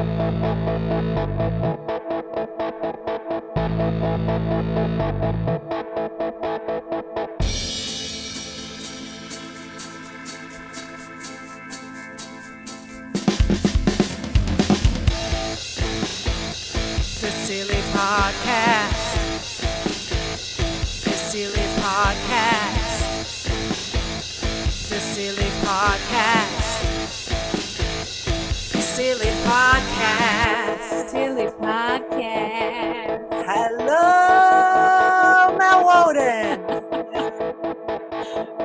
The Silly Podcast. The Silly Podcast. The Silly Podcast. The Silly Podcast. Silly Podcast. Hello, Mel Walden.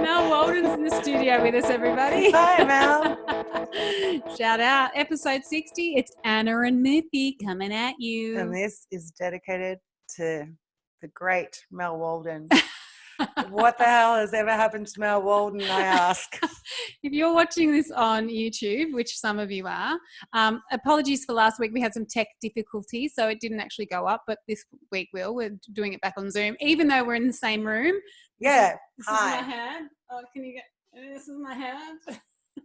Mel Walden's in the studio with us, everybody. Hi, Mel. Shout out, episode 60. It's Anna and Miffy coming at you. And this is dedicated to the great Mel Walden. What the hell has ever happened to Mel Walden, I ask? If you're watching this on YouTube, which some of you are, apologies for last week. We had some tech difficulties, so it didn't actually go up, but this week we're doing it back on Zoom, even though we're in the same room. Yeah. This Hi. is my hand. Oh, can you get? This is my hand.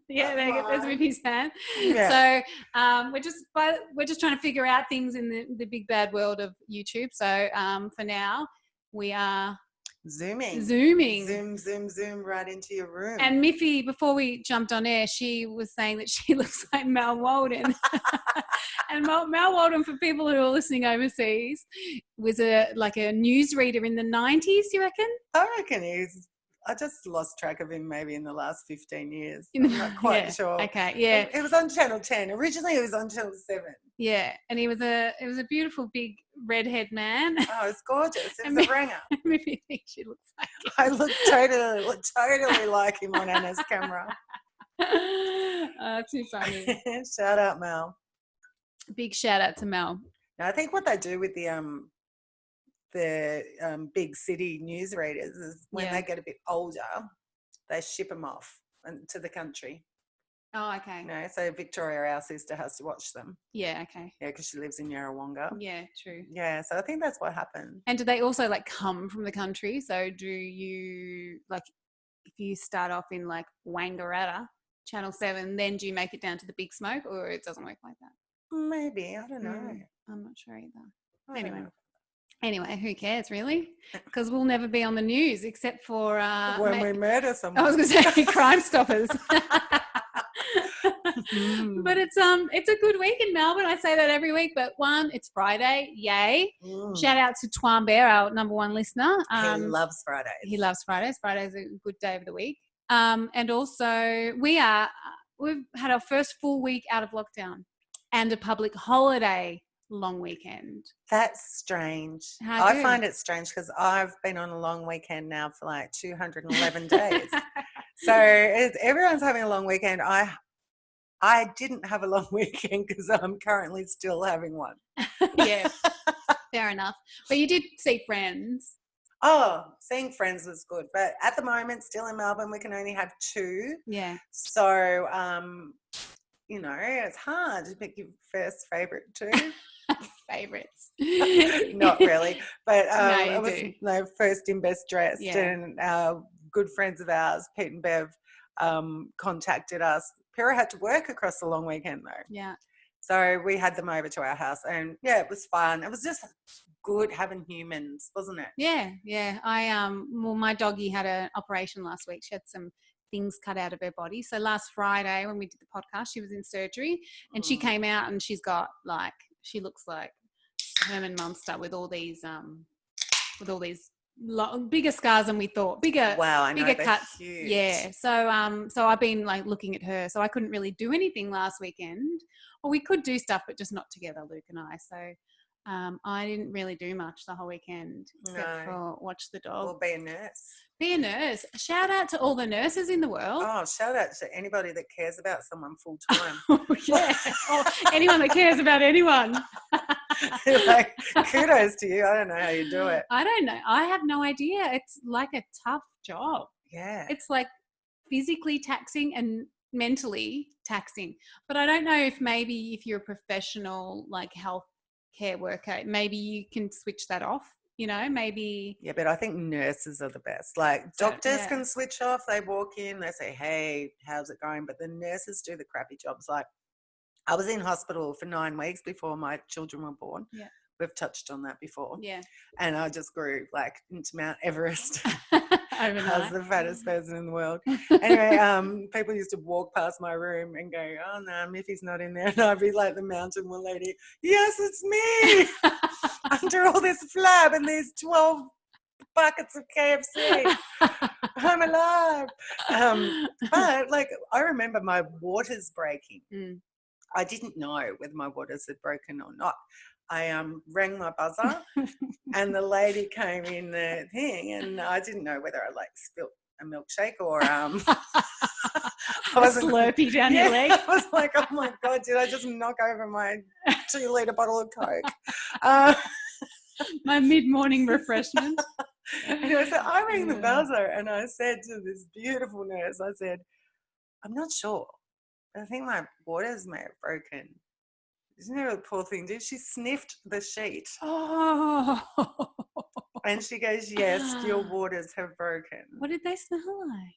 Yeah, there you go. There's Miffy's hand. Yeah. So we're just trying to figure out things in the big bad world of YouTube. So for now, we are Zooming. Zoom right into your room. And Miffy, before we jumped on air, she was saying that she looks like Mel Walden. And Mel Walden, for people who are listening overseas, was a newsreader in the 90s, you reckon? I reckon I just lost track of him maybe in the last 15 years. I'm not quite sure. Okay, yeah. It was on Channel 10. Originally, it was on Channel 7. Yeah, and it was a beautiful big redhead man. Oh, it's gorgeous. It was a ringer. Miffy thinks she looks like him. I look totally like him on Anna's camera. Too funny. Shout out, Mel. Big shout out to Mel. Now, I think what they do with the big city newsreaders is when they get a bit older, they ship them off to the country. Oh, okay. You know, so Victoria, our sister, has to watch them. Yeah, okay. Yeah, because she lives in Yarrawonga. Yeah, true. Yeah, so I think that's what happened. And do they also come from the country? So do you if you start off in Wangaratta, Channel 7, then do you make it down to the Big Smoke, or it doesn't work like that? Maybe, I don't know. I'm not sure either. Anyway, who cares really? Because we'll never be on the news except for when we murder someone. I was going to say Crime Stoppers. But it's a good week in Melbourne. I say that every week, but it's Friday. Yay. Shout out to Twan Bear, our number one listener. He loves Fridays. He loves Fridays. Friday's a good day of the week. And also we've had our first full week out of lockdown and a public holiday long weekend. That's strange. I find it strange because I've been on a long weekend now for 211 days. So everyone's having a long weekend. I didn't have a long weekend because I'm currently still having one. Yeah, fair enough. But you did see friends. Oh, seeing friends was good. But at the moment, still in Melbourne, we can only have 2. Yeah. So, it's hard to pick your first favourite 2. Favourites. Not really. But No, it was first in best dressed. Yeah. And good friends of ours, Pete and Bev, contacted us. Pyrrha had to work across the long weekend though. Yeah. So we had them over to our house and it was fun. It was just good having humans, wasn't it? Yeah, yeah. My doggy had an operation last week. She had some things cut out of her body. So last Friday when we did the podcast, she was in surgery and she came out and she's got she looks like Herman Munster with all these bigger scars than we thought. Bigger cuts. Huge. Yeah. So I've been looking at her. So I couldn't really do anything last weekend. Well, we could do stuff, but just not together, Luke and I. So I didn't really do much the whole weekend except for watch the dog. Or be a nurse. Be a nurse. Shout out to all the nurses in the world. Oh, shout out to anybody that cares about someone full time. Yeah. Or anyone that cares about anyone. Kudos to you. I don't know how you do it. I don't know. I have no idea. It's a tough job. Yeah. It's physically taxing and mentally taxing. But I don't know if maybe if you're a professional health care worker, maybe you can switch that off. Maybe. Yeah, but I think nurses are the best. Doctors can switch off. They walk in, they say, hey, how's it going? But the nurses do the crappy jobs I was in hospital for 9 weeks before my children were born. Yeah. We've touched on that before. Yeah. And I just grew like into Mount Everest. Overnight. I was the fattest person in the world. Anyway, people used to walk past my room and go, "Oh no, Miffy's not in there." And I'd be like the mountain one lady, "Yes, it's me." Under all this flab and these 12 buckets of KFC. I'm alive. But like, I remember my waters breaking. I didn't know whether my waters had broken or not. I rang my buzzer and the lady came in the thing, and I didn't know whether I like spilt a milkshake or I was a Slurpee down your leg. I was like, oh my God, did I just knock over my 2-litre bottle of Coke? My mid-morning refreshment. Anyway, so I rang the buzzer and I said to this beautiful nurse, I said, "I'm not sure. I think my waters may have broken." Isn't it a poor thing? She sniffed the sheet. Oh. And she goes, "Yes, your waters have broken." What did they smell like?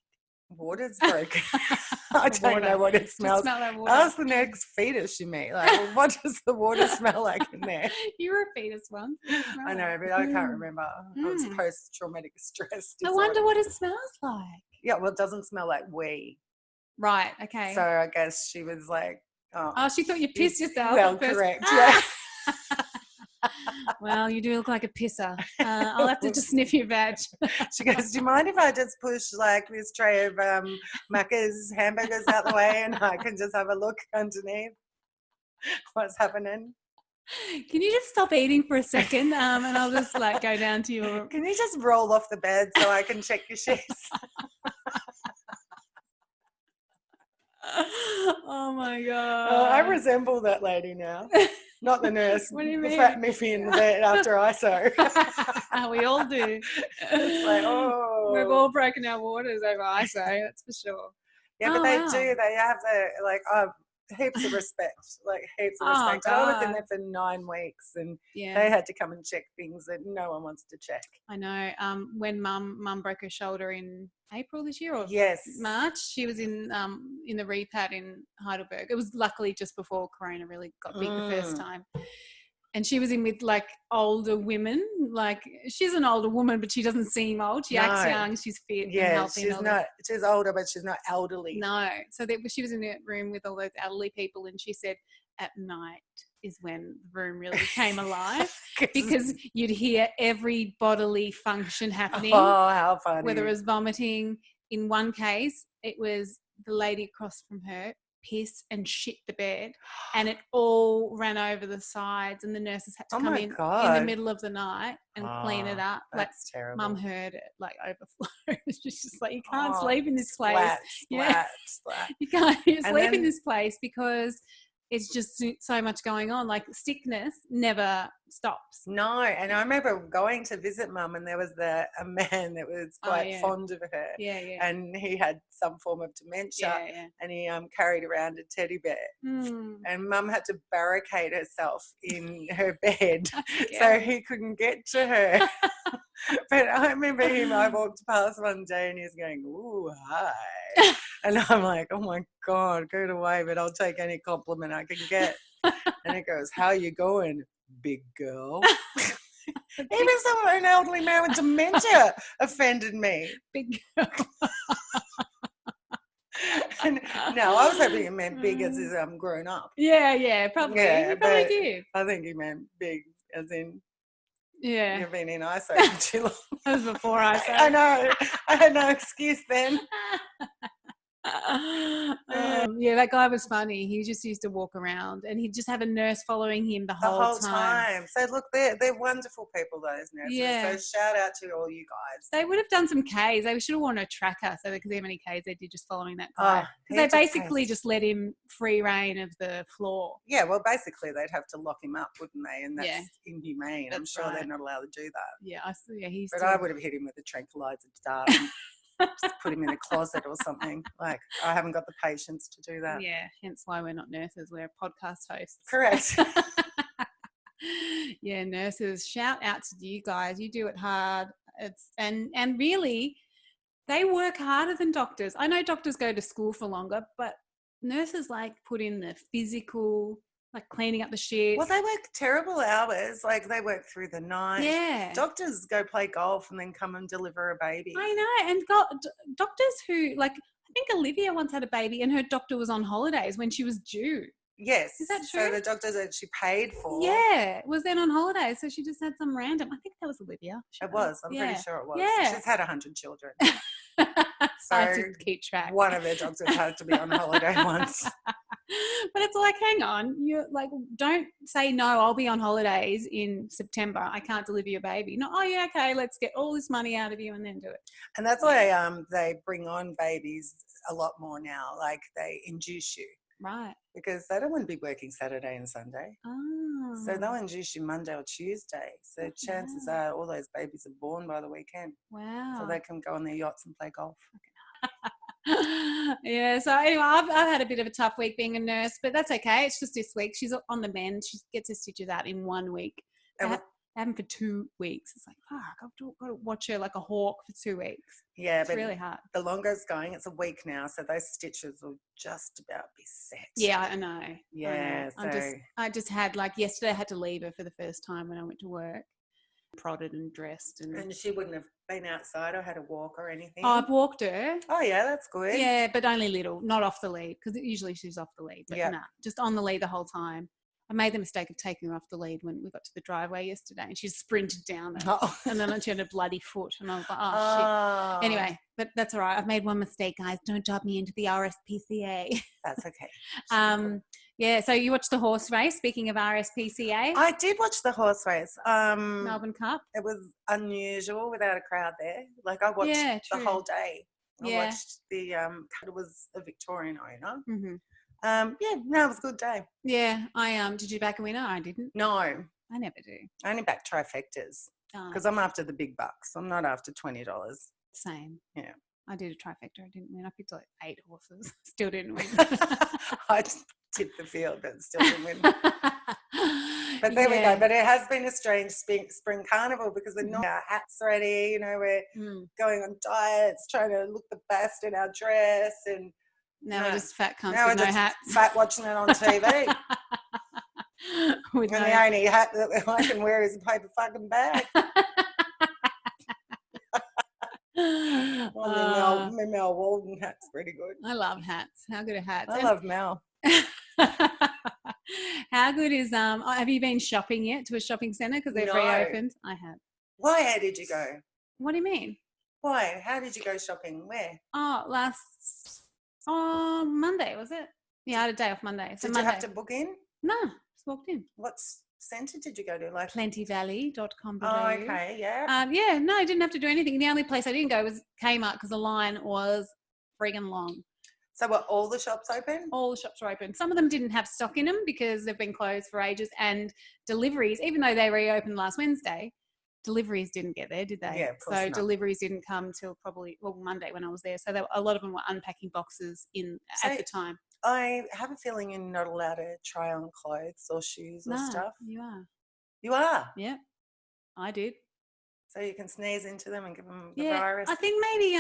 Water's broken. I don't know what it smells. Smell that water. Ask the next fetus you meet. Like, well, what does the water smell like in there? You were a fetus once. I know, but I can't remember. I was post-traumatic stress disorder. I wonder what it smells like. Yeah, well, it doesn't smell like wee. Right, okay. So I guess she was like, oh, she thought you pissed yourself. Well, correct, yeah. Well, you do look like a pisser. I'll have to just sniff your veg. She goes, "Do you mind if I just push like this tray of Macca's hamburgers out the way and I can just have a look underneath what's happening?" Can you just stop eating for a second and I'll just like go down to your... Can you just roll off the bed so I can check your sheets? Oh my God. I resemble that lady now. Not the nurse. What do you the mean? fat Miffy in the bed after ISO. We all do. It's like, oh. We've all broken our waters over ISO, that's for sure. Yeah, but they do. They have the, like, heaps of respect. Like, heaps of respect. God. I was in there for 9 weeks and they had to come and check things that no one wants to check. I know. When mum broke her shoulder in April this year or March, she was in the rehab in Heidelberg. It was luckily just before Corona really got big the first time. And she was in with like older women. Like, she's an older woman, but she doesn't seem old. She acts young. She's fit and healthy. She's older, but she's not elderly. No. So she was in a room with all those elderly people, and she said at night is when the room really came alive because you'd hear every bodily function happening. Oh, how funny. Whether it was vomiting. In one case, it was the lady across from her piss and shit the bed, and it all ran over the sides, and the nurses had to come in the middle of the night and clean it up. That's terrible. Mum heard it like overflow. She's just like, you can't sleep in this place. Splat. You can't sleep in this place because it's just so much going on. Like, sickness never stops. No, and I remember going to visit Mum, and there was a man that was quite fond of her. And he had some form of dementia, and he carried around a teddy bear. And Mum had to barricade herself in her bed so he couldn't get to her. But I remember I walked past one day and he was going, "Ooh, hi." And I'm like, "Oh my God, go away, but I'll take any compliment I can get." And he goes, "How you going, big girl?" Even an elderly man with dementia offended me. Big girl. And, no, I was hoping he meant big as I'm grown up. Yeah, probably. Yeah, he probably did. I think he meant big as in you've been in ISO for too long. That was before ISO. I know. I had no excuse then. That guy was funny. He just used to walk around and he'd just have a nurse following him the whole time. So look, they're wonderful people, those nurses. So shout out to all you guys. They would have done some Ks. They should have worn a tracker so they could see how many Ks they did just following that guy. Because they basically just let him free reign of the floor. Yeah, well, basically they'd have to lock him up, wouldn't they? And that's inhumane. I'm sure they're not allowed to do that. Yeah, I would have hit him with a tranquilizer to start. Just put him in a closet or something. Like, I haven't got the patience to do that. Yeah, hence why we're not nurses, we're podcast hosts. Correct. Yeah, nurses, shout out to you guys. You do it hard. And really, they work harder than doctors. I know doctors go to school for longer, but nurses like put in the physical, like cleaning up the shit. Well, they work terrible hours. Like they work through the night. Yeah. Doctors go play golf and then come and deliver a baby. I know. And doctors who, like, I think Olivia once had a baby and her doctor was on holidays when she was due. Yes. Is that true? So the doctor that she paid for. Yeah. Was then on holidays. So she just had some random, I think that was Olivia. It was. I'm pretty sure it was. Yeah. She's had 100 children. So hard to keep track. One of their doctors had to be on holiday once. But it's like, hang on, you like, don't say no. I'll be on holidays in September. I can't deliver your baby. No, oh yeah, okay. Let's get all this money out of you and then do it. And that's why they bring on babies a lot more now. Like they induce you, right? Because they don't want to be working Saturday and Sunday. Oh. So they'll induce you Monday or Tuesday. So chances are all those babies are born by the weekend. Wow. So they can go on their yachts and play golf. Yeah, so anyway, I've had a bit of a tough week being a nurse, but that's okay. It's just this week. She's on the mend. She gets her stitches out in 1 week. I haven't for 2 weeks. It's like, fuck, I've got to watch her like a hawk for 2 weeks. Yeah, it's really hard. The longer it's going, it's a week now, so those stitches will just about be set. Yeah, I know. Yeah, I know. I just had, like, yesterday I had to leave her for the first time when I went to work. Prodded and dressed. And she wouldn't have been outside or had a walk or anything? Oh, I've walked her. Oh, yeah, that's good. Yeah, but only little, not off the lead, because usually she's off the lead. But nah, just on the lead the whole time. I made the mistake of taking her off the lead when we got to the driveway yesterday, and she sprinted down it. Oh. And then she had a bloody foot, and I was like, oh, shit. Anyway, but that's all right. I've made one mistake, guys. Don't dub me into the RSPCA. That's okay. Yeah, so you watched the horse race, speaking of RSPCA? I did watch the horse race. Melbourne Cup. It was unusual without a crowd there. Like I watched the whole day. I watched it was a Victorian owner. Mm-hmm. It was a good day. Yeah, did you back a winner? I didn't. No. I never do. I only back trifectas because I'm after the big bucks. I'm not after $20. Same. Yeah. I did a trifecta. I didn't win. I picked like 8 horses. Still didn't win. I just tipped the field, but still didn't win. But there we go. But it has been a strange spring carnival because we're not our hats ready. We're going on diets, trying to look the best in our dress, and now we're just fat cunts with no hats. Fat watching it on TV. And the only hat that I can wear is a paper fucking bag. Well, my Mel Walden hat's pretty good. I love hats. How good are hats? I love Mel. How good is have you been shopping yet to a shopping centre because they've reopened? I have. Why? How did you go? What do you mean? Why? How did you go shopping? Where? Monday, was it? Yeah, I had a day off Monday. So did you have to book in? No, just walked in. What centre did you go to? Like plentyvalley.com.au. Oh, okay, yeah. No, I didn't have to do anything. The only place I didn't go was Kmart because the line was friggin' long. So were all the shops open? All the shops were open. Some of them didn't have stock in them because they've been closed for ages, and deliveries, even though they reopened last Wednesday, deliveries didn't get there, did they? Yeah, of course not. Deliveries didn't come till probably Monday when I was there. So a lot of them were unpacking boxes at the time. I have a feeling you're not allowed to try on clothes or shoes or stuff. You are. You are? Yeah, I did. So you can sneeze into them and give them the virus? I think maybe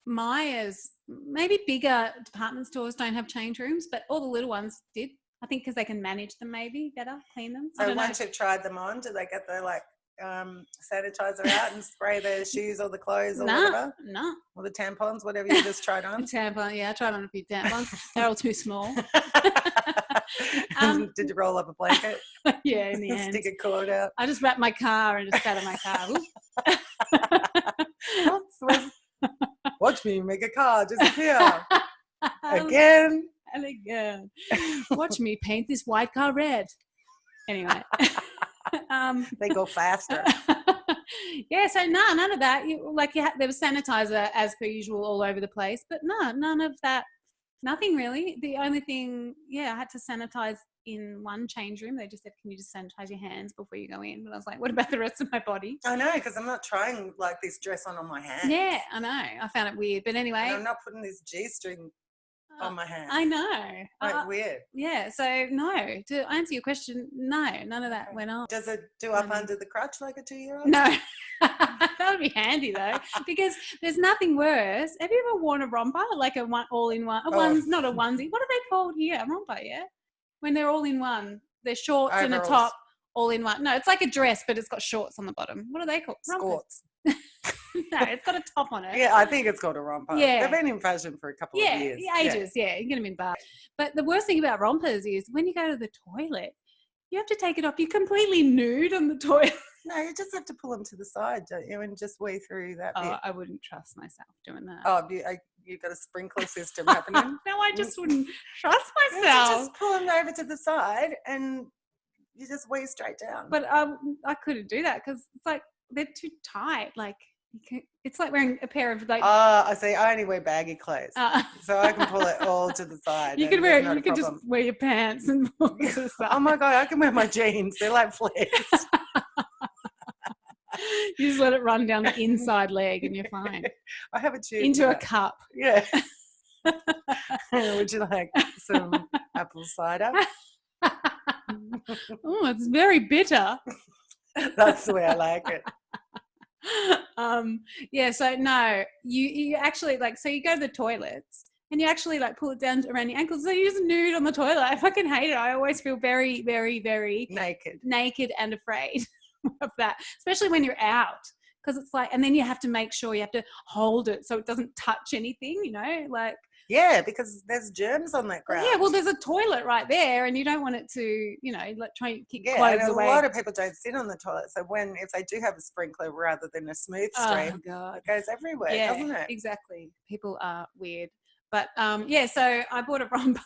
Myers, maybe bigger department stores don't have change rooms, but all the little ones did. I think because they can manage them maybe better, clean them. So once you've tried them on, do they get the sanitizer out and spray the shoes or the clothes or whatever? No. Or the tampons, whatever you just tried on? Tampon, yeah, I tried on a few tampons. They're all too small. Did you roll up a blanket? Yeah, in the end. Stick a cord out? I just wrapped my car and just sat in my car. Watch me make a car disappear. Again. And again. Watch me paint this white car red. Anyway. They go faster. Yeah, so none of that. There was sanitizer as per usual all over the place, but none of that. Nothing really. The only thing, I had to sanitize in one change room. They just said, can you just sanitize your hands before you go in? But I was like, what about the rest of my body? I know, because I'm not trying this dress on my hands. Yeah, I know. I found it weird. But anyway. And I'm not putting this G-string on my hands. I know. Like weird. Yeah. So no. To answer your question, no, none of that went on. Does it do up under the crotch like a 2-year-old? No. That would be handy though, because there's nothing worse. Have you ever worn a romper, like a one all-in-one? Not a onesie. What are they called here? A romper, yeah. When they're all in one, they're shorts and a top, all in one. No, it's like a dress, but it's got shorts on the bottom. What are they called? Skirts. No, it's got a top on it. Yeah, I think it's called a romper. Yeah. They've been in fashion for a couple of years. Ages. Yeah, you get them in bar. But the worst thing about rompers is when you go to the toilet, you have to take it off. You're completely nude on the toilet. No, you just have to pull them to the side, don't you, and just wee through that bit. I wouldn't trust myself doing that. Oh, you've got a sprinkler system happening. No, I just wouldn't trust myself. You just pull them over to the side and you just wee straight down. But I couldn't do that because it's like they're too tight. Like it's like wearing a pair of like. I see. I only wear baggy clothes, so I can pull it all to the side. You could wear. You could just wear your pants and pull to the side. Oh my god, I can wear my jeans. They're like flares. You just let it run down the inside leg and you're fine. I have a tube into a cup. Yeah. Would you like some apple cider? Oh, it's very bitter. That's the way I like it. Yeah, so no, you actually so you go to the toilets and you actually pull it down around your ankles, so you're just nude on the toilet. I fucking hate it. I always feel very, very, very naked and afraid of that, especially when you're out, because it's and then you have to make sure you have to hold it so it doesn't touch anything, Yeah, because there's germs on that ground. Yeah, well, there's a toilet right there, and you don't want it to, try and kick clothes away. A lot of people don't sit on the toilet, so if they do have a sprinkler rather than a smooth stream, it goes everywhere, doesn't it? Exactly. People are weird. But so I bought a romper.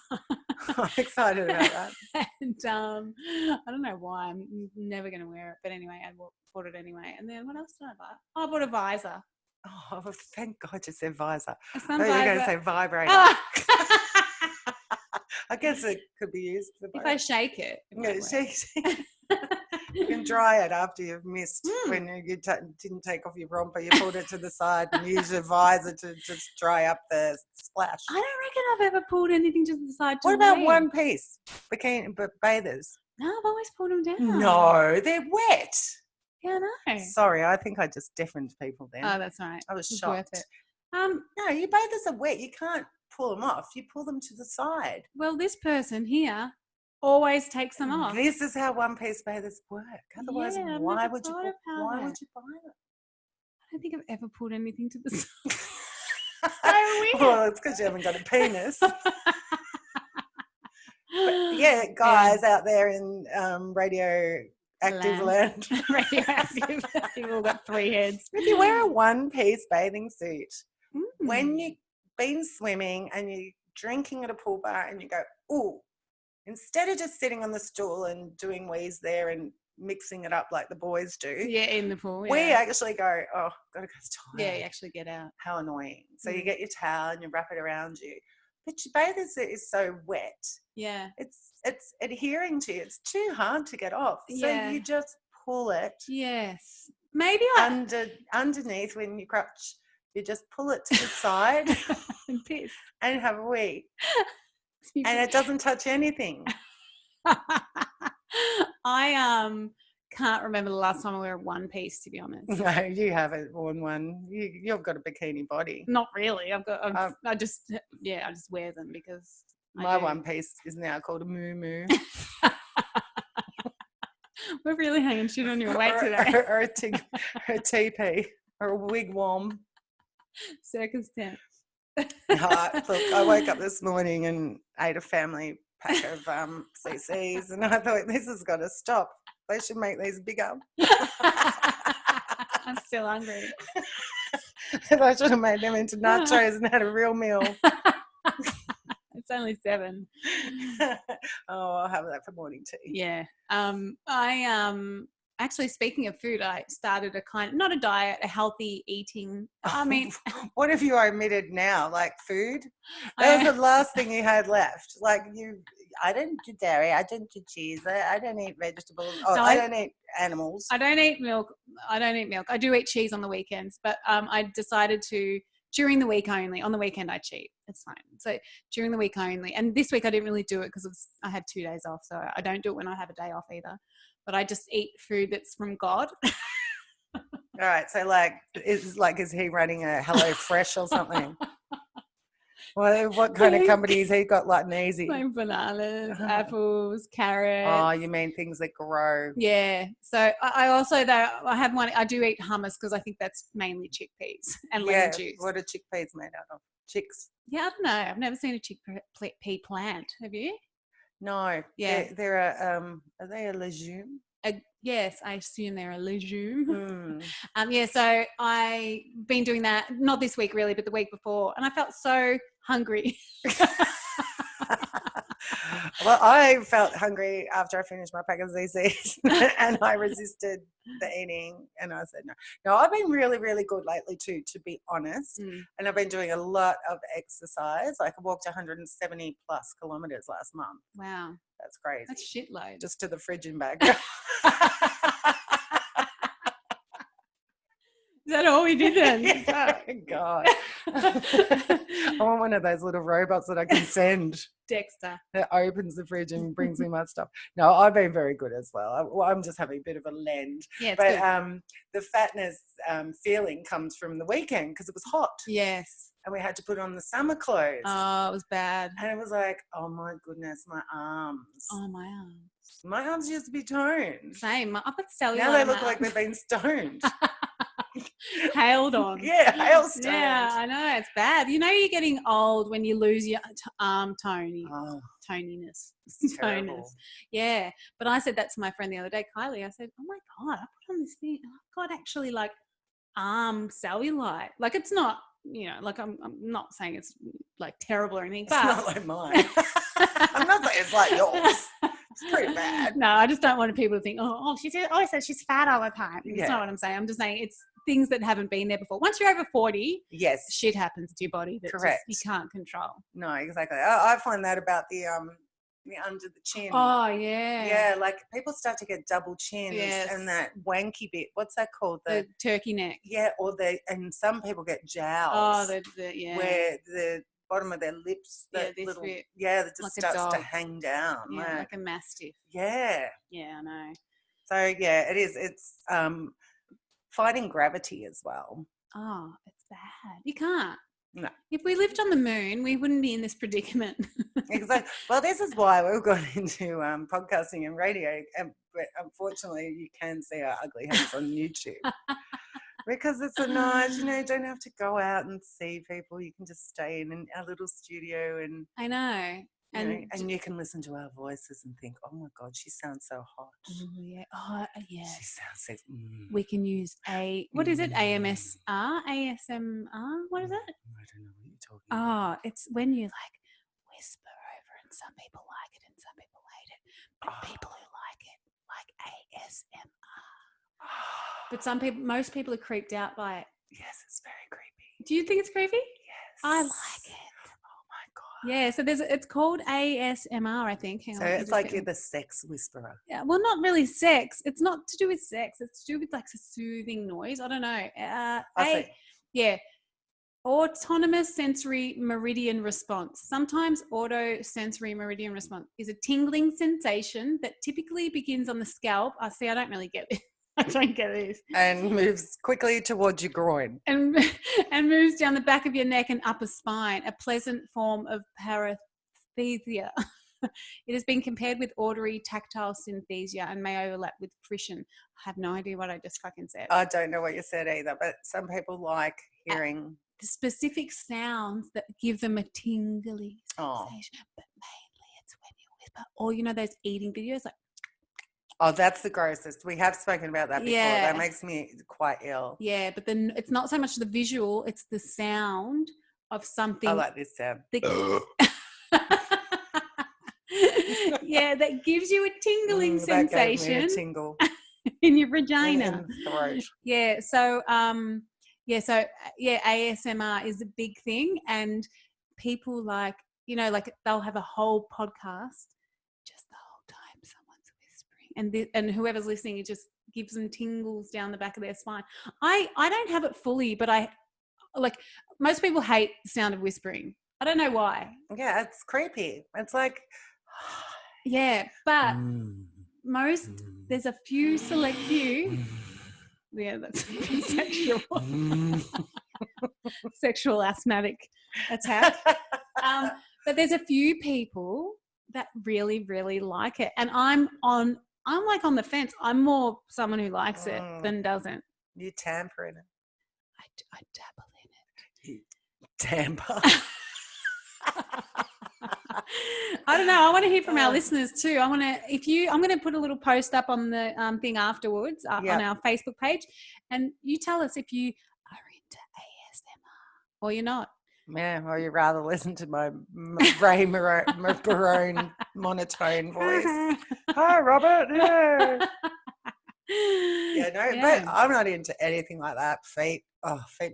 I'm excited about that. And I don't know why. I'm never going to wear it. But anyway, I bought it anyway. And then what else did I buy? I bought a visor. Oh, thank God you said visor. You're going to say vibrator. I guess it could be used for both. If I shake it. You can dry it after you've missed when you didn't take off your romper. You pulled it to the side and use your visor to just dry up the splash. I don't reckon I've ever pulled anything to the side. What about one piece bikini bathers? No, I've always pulled them down. No, they're wet. Yeah, I know. Sorry, I think I just deafened people then. Oh, that's all right. I was shocked. Worth it. No, your bathers are wet. You can't pull them off. You pull them to the side. Well, this person here always takes them off. This is how one-piece bathers work. Otherwise, why would you buy it? I don't think I've ever pulled anything to the side. So weird. Well, it's because you haven't got a penis. But yeah, guys out there in radioactive land. Radioactive. You've all got 3 heads. If you wear a one-piece bathing suit, when you've been swimming and you're drinking at a pool bar and you go, ooh, instead of just sitting on the stool and doing wheeze there and mixing it up like the boys do. Yeah, in the pool. We actually go, oh, got to go to the toilet. Yeah, you actually get out. How annoying. So you get your towel and you wrap it around you. But your bathing suit is so wet. Yeah. It's adhering to you. It's too hard to get off. So you just pull it. Yes. Maybe underneath when you crotch, you just pull it to the side and piss and have a wee. And it doesn't touch anything. I can't remember the last time I wore one piece, to be honest. No, you haven't worn one. You've got a bikini body. Not really. I just wear them because my one piece is now called a moo-moo. We're really hanging shit on your weight today. Or a teepee or a wigwam. Circus tent. Look, I woke up this morning and ate a family pack of CCs, and I thought, this has got to stop. They should make these bigger. I'm still hungry. I should have made them into nachos and had a real meal. It's only 7. I'll have that for morning tea. Yeah. Actually, speaking of food, I started not a diet, a healthy eating. I mean, what have you omitted now? Like food? That was the last thing you had left. I don't do dairy. I don't do cheese. I don't eat vegetables. I don't eat animals. I don't eat milk. I do eat cheese on the weekends, but I decided to during the week only. On the weekend I cheat. It's fine. So during the week only. And this week I didn't really do it because I had 2 days off. So I don't do it when I have a day off either. But I just eat food that's from God. All right. So is he running a Hello Fresh or something? Well, what kind of company has he got? Like easy? Like bananas, apples, carrots. Oh, you mean things that grow? Yeah. So I also, though, I do eat hummus because I think that's mainly chickpeas and lemon juice. What are chickpeas made out of? Chicks? Yeah, I don't know. I've never seen a chickpea plant. Have you? No. Yeah. Are they a legume? Yes, I assume they're a legume. Yeah, so I've been doing that, not this week really, but the week before, and I felt so hungry. Well, I felt hungry after I finished my pack of ZZs and I resisted the eating and I said no. No, I've been really, really good lately too, to be honest. And I've been doing a lot of exercise. Like I walked 170 plus kilometers last month. Wow. That's crazy. That's shitload. Just to the fridge and back. Is that all we did then? Yeah, God. I want one of those little robots that I can send. Dexter. That opens the fridge and brings me my stuff. No, I've been very good as well. I'm just having a bit of a lend. Yeah, but the fatness feeling comes from the weekend because it was hot. Yes. And we had to put on the summer clothes. Oh, it was bad. And it was like, oh my goodness, my arms. Oh, my arms. My arms used to be toned. Same. I've got cellulite. Now they look like they've been stoned. Hailed on. Yeah, hailstones. Yeah, I know. It's bad. You know you're getting old when you lose your arm toniness. It's terrible. Tonus. Yeah. But I said that to my friend the other day, Kylie. I said, oh, my God, I put on this thing. I've got actually like arm cellulite. Like it's not, you know, like I'm not saying it's like terrible or anything. But it's not like mine. I'm not saying it's like yours. It's pretty bad. No, I just don't want people to think, she always says she's fat all the time. That's not what I'm saying. I'm just saying it's things that haven't been there before. Once you're over 40, yes, shit happens to your body that correct. You can't control. No, exactly. I find that about the under the chin. Oh yeah. Yeah, like people start to get double chins and that wanky bit. What's that called? The turkey neck. Yeah, and some people get jowls. Oh, where the bottom of their lips, that this little bit, that just like starts to hang down. Yeah, like a mastiff. Yeah. Yeah, I know. So yeah, it is. It's fighting gravity as well. Oh, it's bad. You can't. No. If we lived on the moon, we wouldn't be in this predicament. Exactly. Well, this is why we've gone into podcasting and radio, but unfortunately, you can see our ugly heads on YouTube. Because it's a nice, you don't have to go out and see people. You can just stay in our little studio and I know. And you can listen to our voices and think, oh my God, she sounds so hot. Yeah. Oh, yeah. She sounds so. We can use what is it? AMSR? ASMR? What is it? I don't know what you're talking about. Oh, it's when you like whisper over and some people like it and some people hate it. But people who like it like ASMR. But most people are creeped out by it. Yes, it's very creepy. Do you think it's creepy? Yes. I like it. Yeah, so it's called ASMR, I think. So it's like you're the sex whisperer. Yeah, well, not really sex. It's not to do with sex. It's to do with like a soothing noise. I don't know. I see. Yeah. Autonomous sensory meridian response. Sometimes autosensory meridian response is a tingling sensation that typically begins on the scalp. I don't really get it. I don't get this. And moves quickly towards your groin. And moves down the back of your neck and upper spine, a pleasant form of paresthesia. It has been compared with auditory tactile synesthesia and may overlap with frisson. I have no idea what I just fucking said. I don't know what you said either, but some people like hearing the specific sounds that give them a tingly sensation. But mainly it's when you whisper. Or those eating videos like. Oh, that's the grossest. We have spoken about that before. Yeah. That makes me quite ill. Yeah, but then it's not so much the visual, it's the sound of something. I like this sound. Yeah, that gives you a tingling sensation. That gave me a tingle. In your vagina. In the throat. Yeah, so ASMR is a big thing, and people like they'll have a whole podcast just the whole time someone's whispering, and whoever's listening, it just gives them tingles down the back of their spine. I don't have it fully, but like most people hate the sound of whispering. I don't know why. Yeah, it's creepy. It's like, yeah, but there's a few select few. Yeah, that's sexual. Sexual asthmatic attack. But there's a few people that really, really like it. And I'm like on the fence. I'm more someone who likes it than doesn't. You tamper in it. I dabble in it. You tamper. I don't know. I want to hear from our listeners too. I'm going to put a little post up on the thing afterwards on our Facebook page, and you tell us if you are into ASMR or you're not. Yeah, or you'd rather listen to my Ray Barone monotone voice. Hi, Robert. Yeah. But I'm not into anything like that. Feet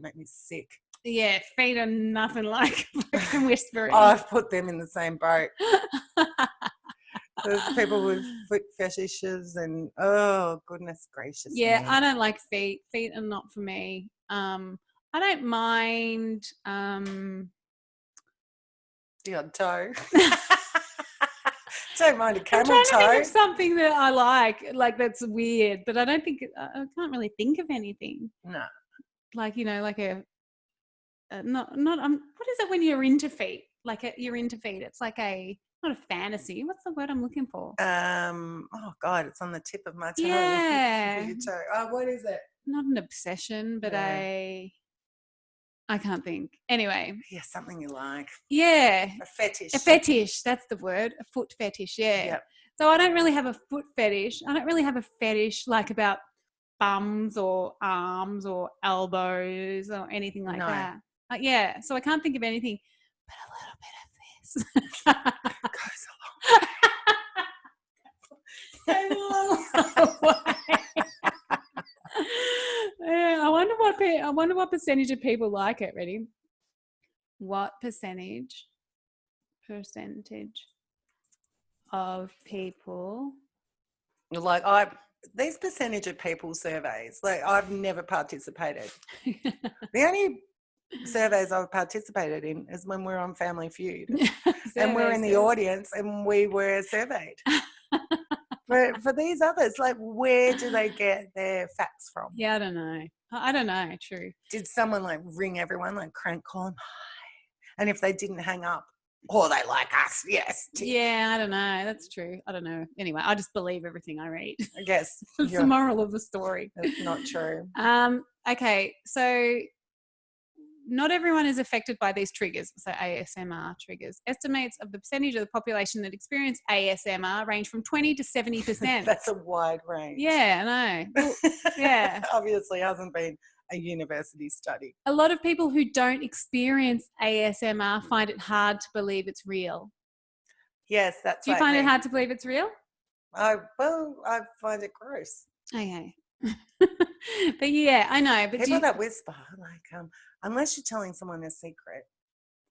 make me sick. Yeah, feet are nothing like fucking whispering. I've put them in the same boat. There's people with foot fetishes and goodness gracious. Yeah, me. I don't like feet. Feet are not for me. I don't mind the odd toe. Don't mind a camel toe. I'm trying to think of something that I like that's weird, but I don't think I can't really think of anything. No, like like a not what is it when you're into feet? You're into feet. It's like not a fantasy. What's the word I'm looking for? Oh God, it's on the tip of my tongue. Yeah. Your toe. Oh, what is it? Not an obsession, but I can't think. Anyway. Yeah, something you like. Yeah. A fetish. A fetish, that's the word. A foot fetish, yeah. Yep. So I don't really have a foot fetish. I don't really have a fetish like about bums or arms or elbows or anything like that. Yeah, so I can't think of anything, but a little bit of this. Goes a long way. Yeah, I wonder what percentage of people like it. Ready? What percentage of people these percentage of people surveys, I've never participated. The only surveys I've participated in is when we're on Family Feud and we're in the audience and we were surveyed. But for these others, where do they get their facts from? Yeah, I don't know. True. Did someone ring everyone, crank call them, hi? And if they didn't hang up, they like us, yes. Yeah, I don't know. That's true. I don't know. Anyway, I just believe everything I read. I guess. That's the moral of the story. That's not true. Okay, so not everyone is affected by these triggers, so ASMR triggers. Estimates of the percentage of the population that experience ASMR range from 20 to 70%. That's a wide range. Yeah, I know. Well, yeah. Obviously hasn't been a university study. A lot of people who don't experience ASMR find it hard to believe it's real. Yes, that's Do you find it hard to believe it's real? I find it gross. Okay. But yeah, I know. But people that whisper, unless you're telling someone a secret,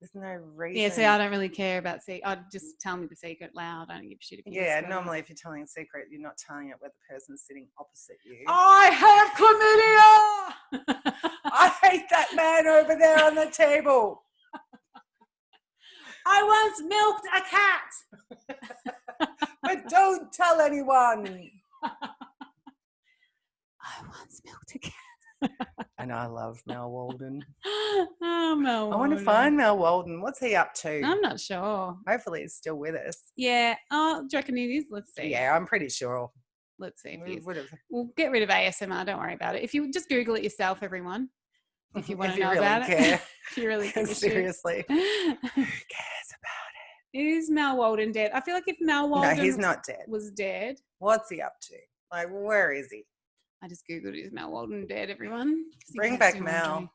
there's no reason. Yeah, see, I don't really care about I'd just tell me the secret loud. I don't give a shit if you whisper. Normally if you're telling a secret, you're not telling it where the person's sitting opposite you. I have chlamydia! I hate that man over there on the table. I once milked a cat. But don't tell anyone. I once milked a cat. And I love Mal Walden. Oh, Mal Walden. I want to find Mal Walden. What's he up to? I'm not sure. Hopefully he's still with us. Yeah. Oh, do you reckon he is? Let's see. Yeah, I'm pretty sure. Let's see if he is. We'll get rid of ASMR. Don't worry about it. If you just Google it yourself, everyone. If you want to know about it. If you really care. Seriously. Who cares about it? Is Mal Walden dead? I feel like if Mal Walden No, he's not dead. Was dead. What's he up to? Where is he? I just Googled, is Mal Walden dead, everyone? Bring back Mal.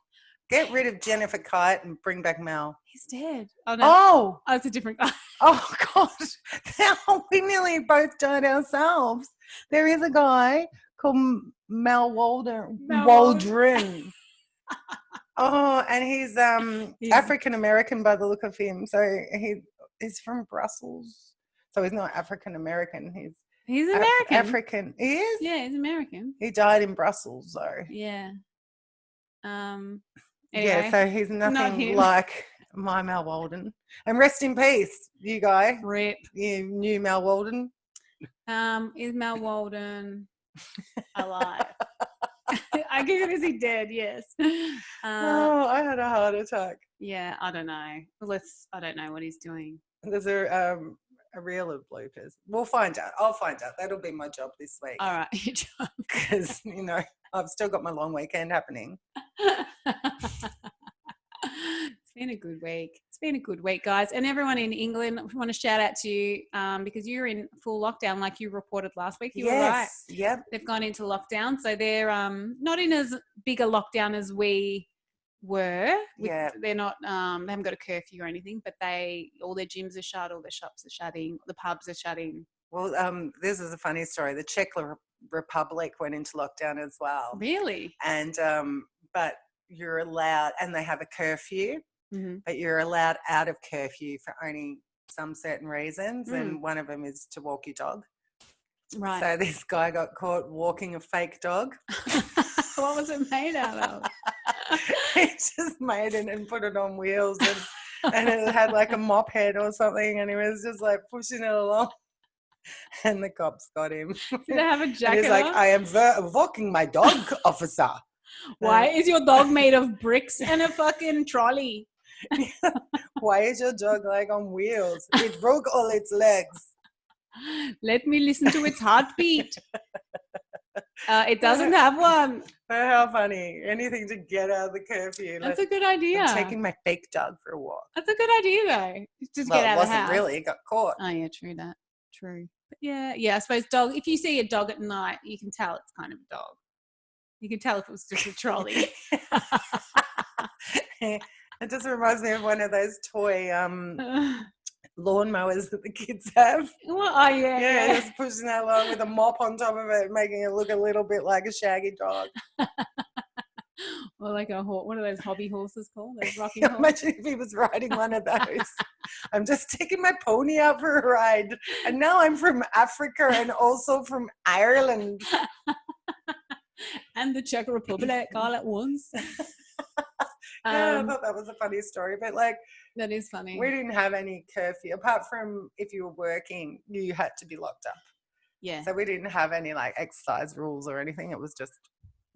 Get rid of Jennifer Kite and bring back Mal. He's dead. Oh, no. Oh, it's a different guy. Oh, God. Now we nearly both died ourselves. There is a guy called Mal Waldron. Oh, and he's African-American by the look of him. So he's from Brussels. So he's not African-American. He's American. African. He is? Yeah, he's American. He died in Brussels, though. Yeah. Anyway, yeah, so he's not nothing him. like my Mal Walden. And rest in peace, you guy. Rip. You new Mal Walden. Is Mal Walden alive? I give it as he dead, yes. I had a heart attack. Yeah, I don't know. I don't know what he's doing. There's a reel of bloopers. We'll find out. I'll find out. That'll be my job this week. All right, your job. Because, I've still got my long weekend happening. It's been a good week. It's been a good week, guys. And everyone in England, I want to shout out to you because you're in full lockdown like you reported last week. You were right. Yep. They've gone into lockdown. So they're not in as big a lockdown as we were. Yeah. They're not, they haven't got a curfew or anything, but all their gyms are shut, all their shops are shutting, the pubs are shutting. Well, this is a funny story. The Czech Republic went into lockdown as well. Really? And, but you're allowed, and they have a curfew, but you're allowed out of curfew for only some certain reasons. And one of them is to walk your dog. Right. So this guy got caught walking a fake dog. What was it made out of? He just made it and put it on wheels and it had like a mop head or something, and he was just like pushing it along. And the cops got him. Did it have a jacket? And he's like, I am walking my dog, officer. Why is your dog made of bricks and a fucking trolley? Why is your dog like on wheels? It broke all its legs. Let me listen to its heartbeat. It doesn't have one. How funny. Anything to get out of the curfew. That's a good idea. I'm taking my fake dog for a walk. That's a good idea, though. Just get out of the house. It wasn't really. It got caught. Oh, yeah, true that. True. But yeah, I suppose if you see a dog at night, you can tell it's kind of a dog. You can tell if it was just a trolley. It just reminds me of one of those toy lawnmowers that the kids have. Well, oh, yeah. Yeah, just pushing that along with a mop on top of it, making it look a little bit like a shaggy dog. Or like what are those hobby horses called? Those rocking horses? Imagine if he was riding one of those. I'm just taking my pony out for a ride. And now I'm from Africa and also from Ireland. And the Czech Republic all at once. Yeah, I thought that was a funny story. But that is funny. We didn't have any curfew. Apart from if you were working, you had to be locked up. Yeah. So we didn't have any exercise rules or anything. It was just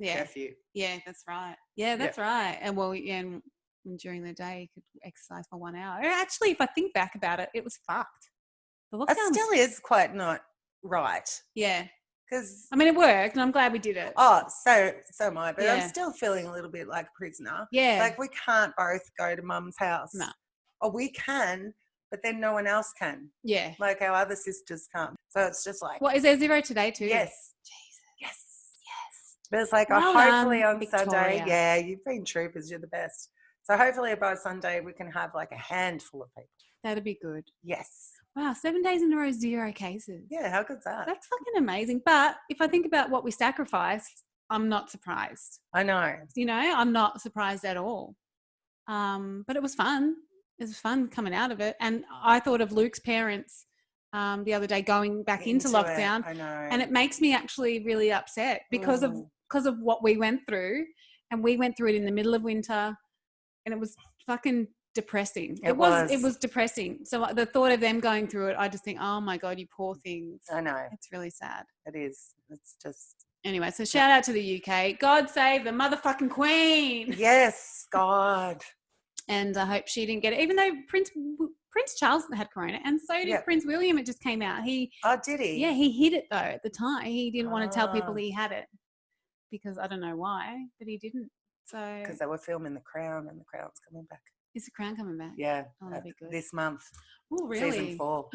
curfew. Yeah, that's right. Yeah, that's right. And and during the day you could exercise for 1 hour. Actually, if I think back about it, it was fucked. The lockdown still is quite not right. Yeah. Because it worked, and I'm glad we did it. Oh, so am I. But I'm still feeling a little bit like a prisoner. Yeah. We can't both go to mum's house. No. Or we can, but then no one else can. Yeah. Our other sisters can't. So it's just What, is there 0 today too? Yes. Jesus. Yes. But it's hopefully on Sunday. Yeah, you've been troopers. You're the best. So hopefully by Sunday we can have a handful of people. That'd be good. Yes. Wow, 7 days in a row, 0 cases. Yeah, how good's that? That's fucking amazing. But if I think about what we sacrificed, I'm not surprised. I know. I'm not surprised at all. But it was fun. It was fun coming out of it. And I thought of Luke's parents the other day going back into lockdown. I know. And it makes me actually really upset because of what we went through. And we went through it in the middle of winter, and it was fucking depressing. It was depressing. So the thought of them going through it, I just think, oh my God, you poor things. I know. It's really sad. It is. It's just. Anyway, so shout out to the UK. God save the motherfucking Queen. Yes, God. And I hope she didn't get it, even though Prince Charles had corona, and so did Prince William. It just came out. Did he? Yeah, he hid it though at the time. He didn't want to tell people he had it because I don't know why, but he didn't. So because they were filming The Crown, and The Crown's coming back. Is The Crown coming back? Yeah, that'd be good. This month. Oh, really? Season 4.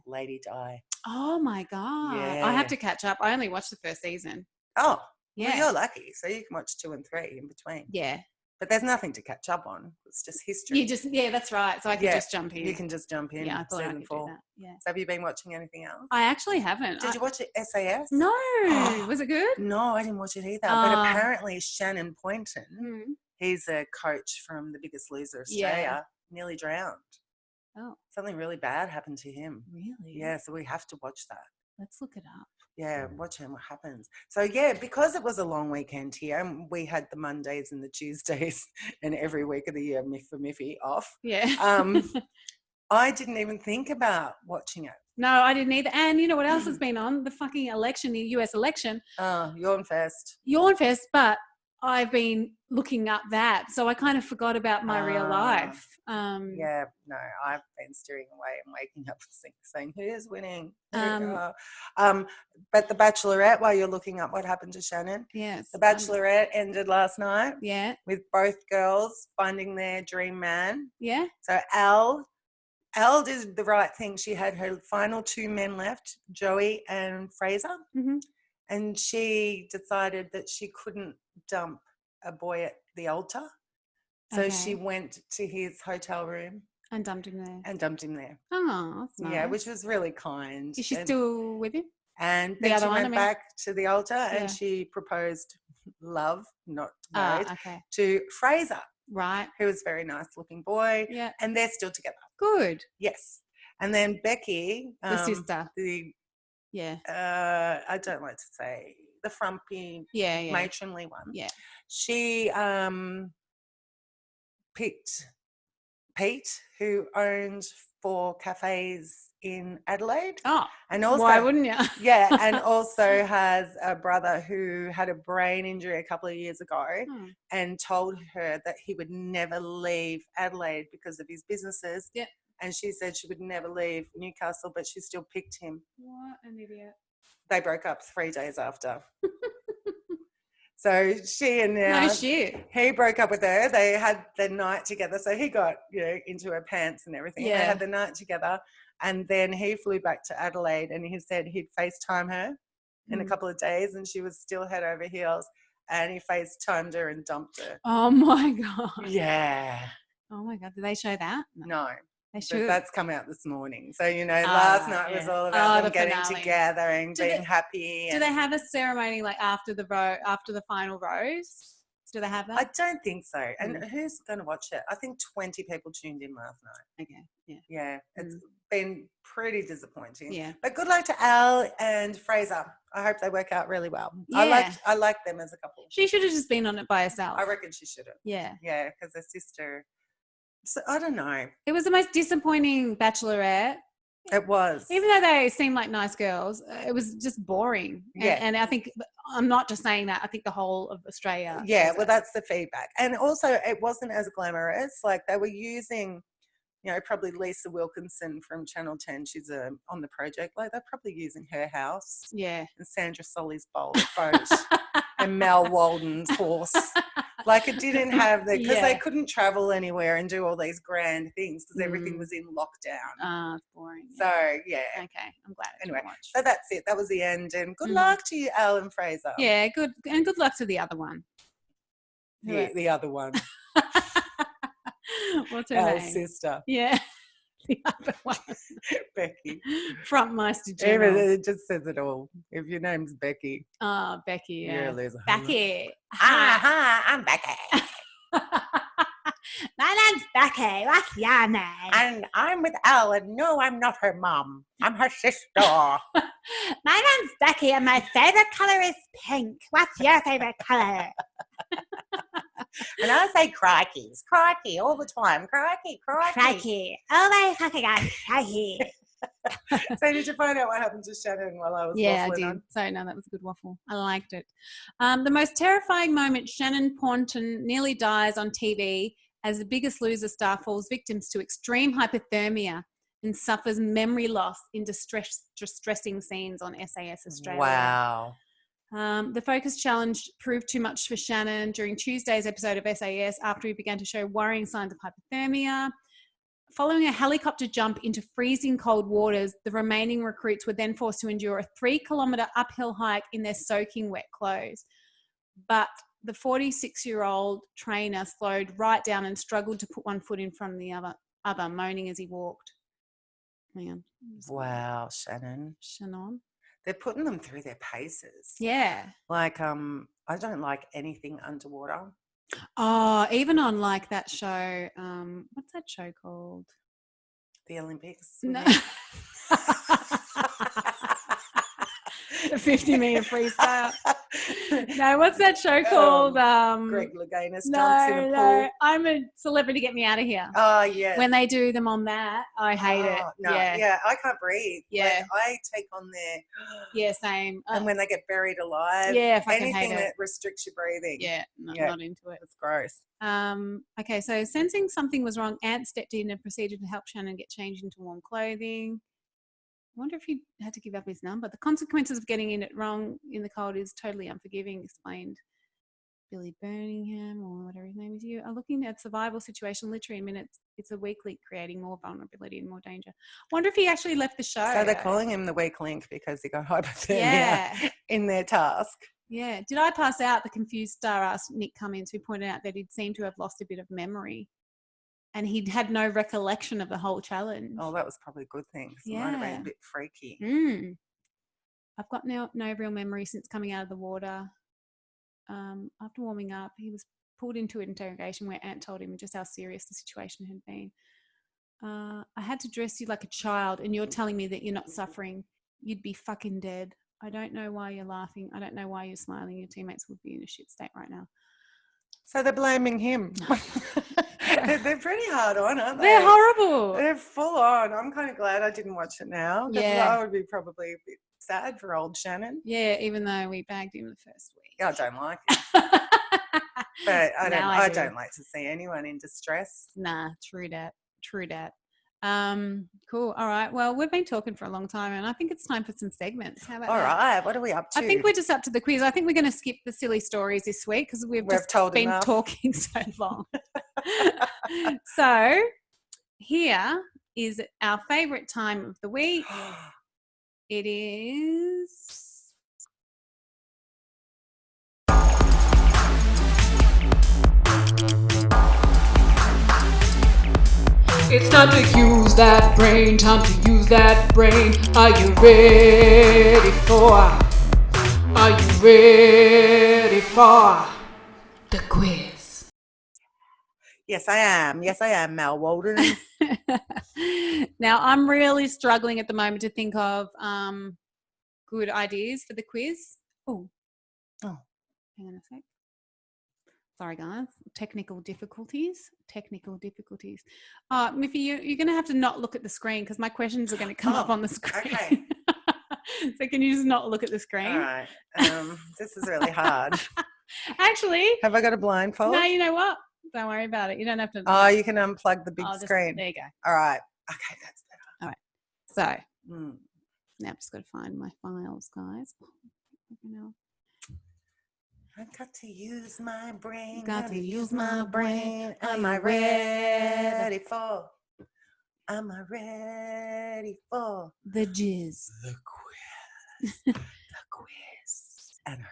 Lady Di. Oh my God! Yeah. I have to catch up. I only watched the first season. Oh, yeah. Well, you're lucky, so you can watch 2 and 3 in between. Yeah. But there's nothing to catch up on. It's just history. That's right. So I can just jump in. You can just jump in. Yeah, I thought I could Season 4. do that. Yeah. So have you been watching anything else? I actually haven't. Did you watch it, SAS? No. Was it good? No, I didn't watch it either. But apparently Shannon Poynton, he's a coach from The Biggest Loser Australia, nearly drowned. Oh. Something really bad happened to him. Really? Yeah, so we have to watch that. Let's look it up. Yeah, watching what happens. So, yeah, because it was a long weekend here, and we had the Mondays and the Tuesdays and every week of the year, for Miffy, off. Yeah. I didn't even think about watching it. No, I didn't either. And you know what else has been on? The fucking election, the US election. Yawn Fest. Yawn Fest, but I've been looking up that. So I kind of forgot about my real life. Yeah, no, I've been steering away and waking up saying, who's winning? But The Bachelorette, while you're looking up what happened to Shannon. Yes. The Bachelorette ended last night. Yeah. With both girls finding their dream man. Yeah. So Elle did the right thing. She had her final 2 men left, Joey and Fraser. Mm-hmm. And she decided that she couldn't dump a boy at the altar. So she went to his hotel room. And dumped him there. Oh, that's nice. Yeah, which was really kind. Is she still with him? And then she went back to the altar and she proposed love, not married, to Fraser. Right. Who was a very nice looking boy. Yeah. And they're still together. Good. Yes. And then Becky. The sister. I don't like to say the frumpy, matronly one. Yeah. She picked Pete, who owned 4 cafes in Adelaide. Oh, and also, why wouldn't you? Yeah, and also has a brother who had a brain injury a couple of years ago and told her that he would never leave Adelaide because of his businesses. Yeah. And she said she would never leave Newcastle, but she still picked him. What an idiot. They broke up 3 days after. So she announced he broke up with her. They had the night together. So he got, into her pants and everything. Yeah. They had the night together. And then he flew back to Adelaide and he said he'd FaceTime her in a couple of days and she was still head over heels. And he FaceTimed her and dumped her. Oh, my God. Yeah. Oh, my God. Did they show that? No. They should. But that's come out this morning. So, last night was all about them getting together and being happy. Do they have a ceremony like after the final rose? Do they have that? I don't think so. And who's going to watch it? I think 20 people tuned in last night. Okay. Yeah. Yeah. It's been pretty disappointing. Yeah. But good luck to Elle and Fraser. I hope they work out really well. Yeah. I like them as a couple. She should have just been on it by herself. I reckon she should have. Yeah. Yeah, because her sister... So, I don't know. It was the most disappointing Bachelorette. It was. Even though they seemed like nice girls, it was just boring. Yeah. And I think, I'm not just saying that, I think the whole of Australia. Yeah, well, that's the feedback. And also, it wasn't as glamorous. Like, they were using, probably Lisa Wilkinson from Channel 10. She's on the project. Like, they're probably using her house. Yeah. And Sandra Solly's boat. And Mel Walden's horse. Like, it didn't have because they couldn't travel anywhere and do all these grand things because everything was in lockdown. It's boring. So, yeah. Okay, I'm glad. Anyway, so that's it. That was the end. And good luck to you, Elle and Fraser. Yeah, good. And good luck to the other one. Yeah, the other one. What's her name? Sister. Yeah. The other one. Becky. Frontmeister General. It just says it all. If your name's Becky. Oh, Becky, yeah. You're a loser. Becky. Hi, I'm Becky. My name's Becky. What's your name? And I'm with Elle, and no, I'm not her mom. I'm her sister. My name's Becky, and my favourite colour is pink. What's your favourite colour? And I say crikeys. Crikey all the time. Crikey. Crikey. Oh my fucking God. Crikey. So did you find out what happened to Shannon while I was waffling I did. On? So no, that was a good waffle. I liked it. The most terrifying moment, Shannon Paunton nearly dies on TV as the Biggest Loser star falls victims to extreme hypothermia and suffers memory loss in distressing scenes on SAS Australia. Wow. The Focus Challenge proved too much for Shannon during Tuesday's episode of SAS after he began to show worrying signs of hypothermia. Following a helicopter jump into freezing cold waters, the remaining recruits were then forced to endure a 3-kilometre uphill hike in their soaking wet clothes. But the 46-year-old trainer slowed right down and struggled to put one foot in front of the other, moaning as he walked. Man. Wow, Shannon. They're putting them through their paces. Yeah. Like, I don't like anything underwater. Oh, even on like that show, what's that show called? The Olympics. No. The 50-meter freestyle. No, what's that show called? Greg Louganis jumps in a pool. No, I'm a Celebrity, Get Me Out of Here. Oh, yeah. When they do them on that, I hate it. No, yeah, I can't breathe. Yeah. Like, I take on their... Yeah, same. And when they get buried alive. Yeah, I fucking anything hate that it. restricts your breathing. Yeah, not into it. It's gross. Okay, so sensing something was wrong, Ant stepped in and proceeded to help Shannon get changed into warm clothing. I wonder if he had to give up his number. The consequences of getting in it wrong in the cold is totally unforgiving, explained Billy Birmingham, or whatever his name is. You are looking at survival situation literally in minutes. It's a weak link, creating more vulnerability and more danger. I wonder if he actually left the show. So they're calling him the weak link because he got hypothermia in their task. Yeah. Did I pass out the confused star-ass Nick Cummins, who pointed out that he'd seemed to have lost a bit of memory and he'd had no recollection of the whole challenge? Oh, that was probably a good thing. It might have been a bit freaky. I've got no real memory since coming out of the water. After warming up, he was pulled into an interrogation where Ant told him just how serious the situation had been. I had to dress you like a child and you're telling me that you're not suffering. You'd be fucking dead. I don't know why you're laughing. I don't know why you're smiling. Your teammates would be in a shit state right now. So they're blaming him. They're pretty hard on, aren't they? They're horrible. They're full on. I'm kind of glad I didn't watch it now. Yeah. I would be probably a bit sad for old Shannon. Yeah, even though we bagged him the first week. I don't like it. But I don't like to see anyone in distress. Nah, true dat. Cool. All right. Well, we've been talking for a long time and I think it's time for some segments. How about that? All right. What are we up to? I think we're just up to the quiz. I think we're going to skip the silly stories this week because we've just been talking so long. So here is our favourite time of the week. It is... It's time to use that brain, time to use that brain. Are you ready for the quiz? Yes, I am, Mel Walden. Now, I'm really struggling at the moment to think of good ideas for the quiz. Oh, hang on a sec. Sorry, guys. Technical difficulties. Miffy, you're going to have to not look at the screen because my questions are going to come up on the screen. Okay. So can you just not look at the screen? All right. This is really hard. Actually. Have I got a blindfold? No, you know what? Don't worry about it. You don't have to. Oh, you can unplug the big screen. There you go. All right. Okay, that's better. All right. So now I've just got to find my files, guys. I got to use my brain. Got to use my brain. Am I ready for? The jizz? The quiz. Anna.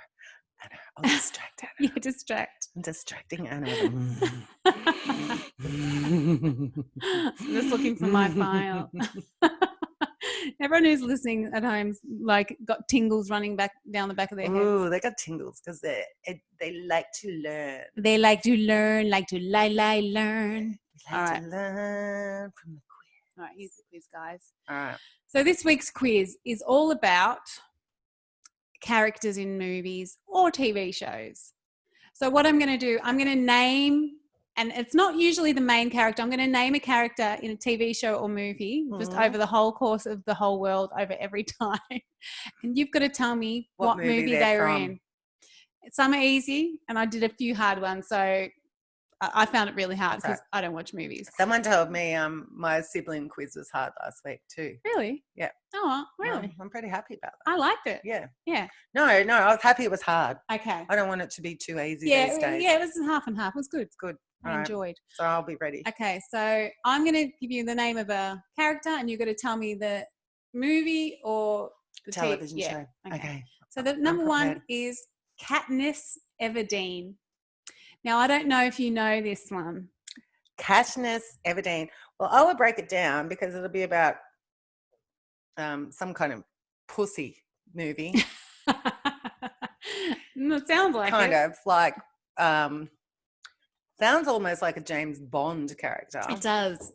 I'll distract Anna. Yeah, distract. I'm distracting Anna. I'm just looking for my file. Everyone who's listening at home's like got tingles running back down the back of their heads. Ooh, they got tingles because they like to learn. They like to learn, like to learn. All right. To learn from the quiz. All right, here's the quiz, guys. All right. So this week's quiz is all about characters in movies or TV shows. So what I'm going to do, I'm going to name, and it's not usually the main character, I'm going to name a character in a TV show or movie just over the whole course of the whole world, over every time. And you've got to tell me what movie they were in. Some are easy, and I did a few hard ones, so I found it really hard because I don't watch movies. Someone told me my sibling quiz was hard last week too. Really? Yeah. Oh, really? I'm pretty happy about that. I liked it. Yeah. Yeah. No, I was happy it was hard. Okay. I don't want it to be too easy these days. Yeah, it was half and half. It was good. It's good. I enjoyed. So I'll be ready. Okay, so I'm going to give you the name of a character and you're going to tell me the movie or the television show. Yeah. Okay. So the number one is Katniss Everdeen. Now, I don't know if you know this one. Katniss Everdeen. Well, I will break it down because it'll be about some kind of pussy movie. It sounds like kind of like sounds almost like a James Bond character. It does.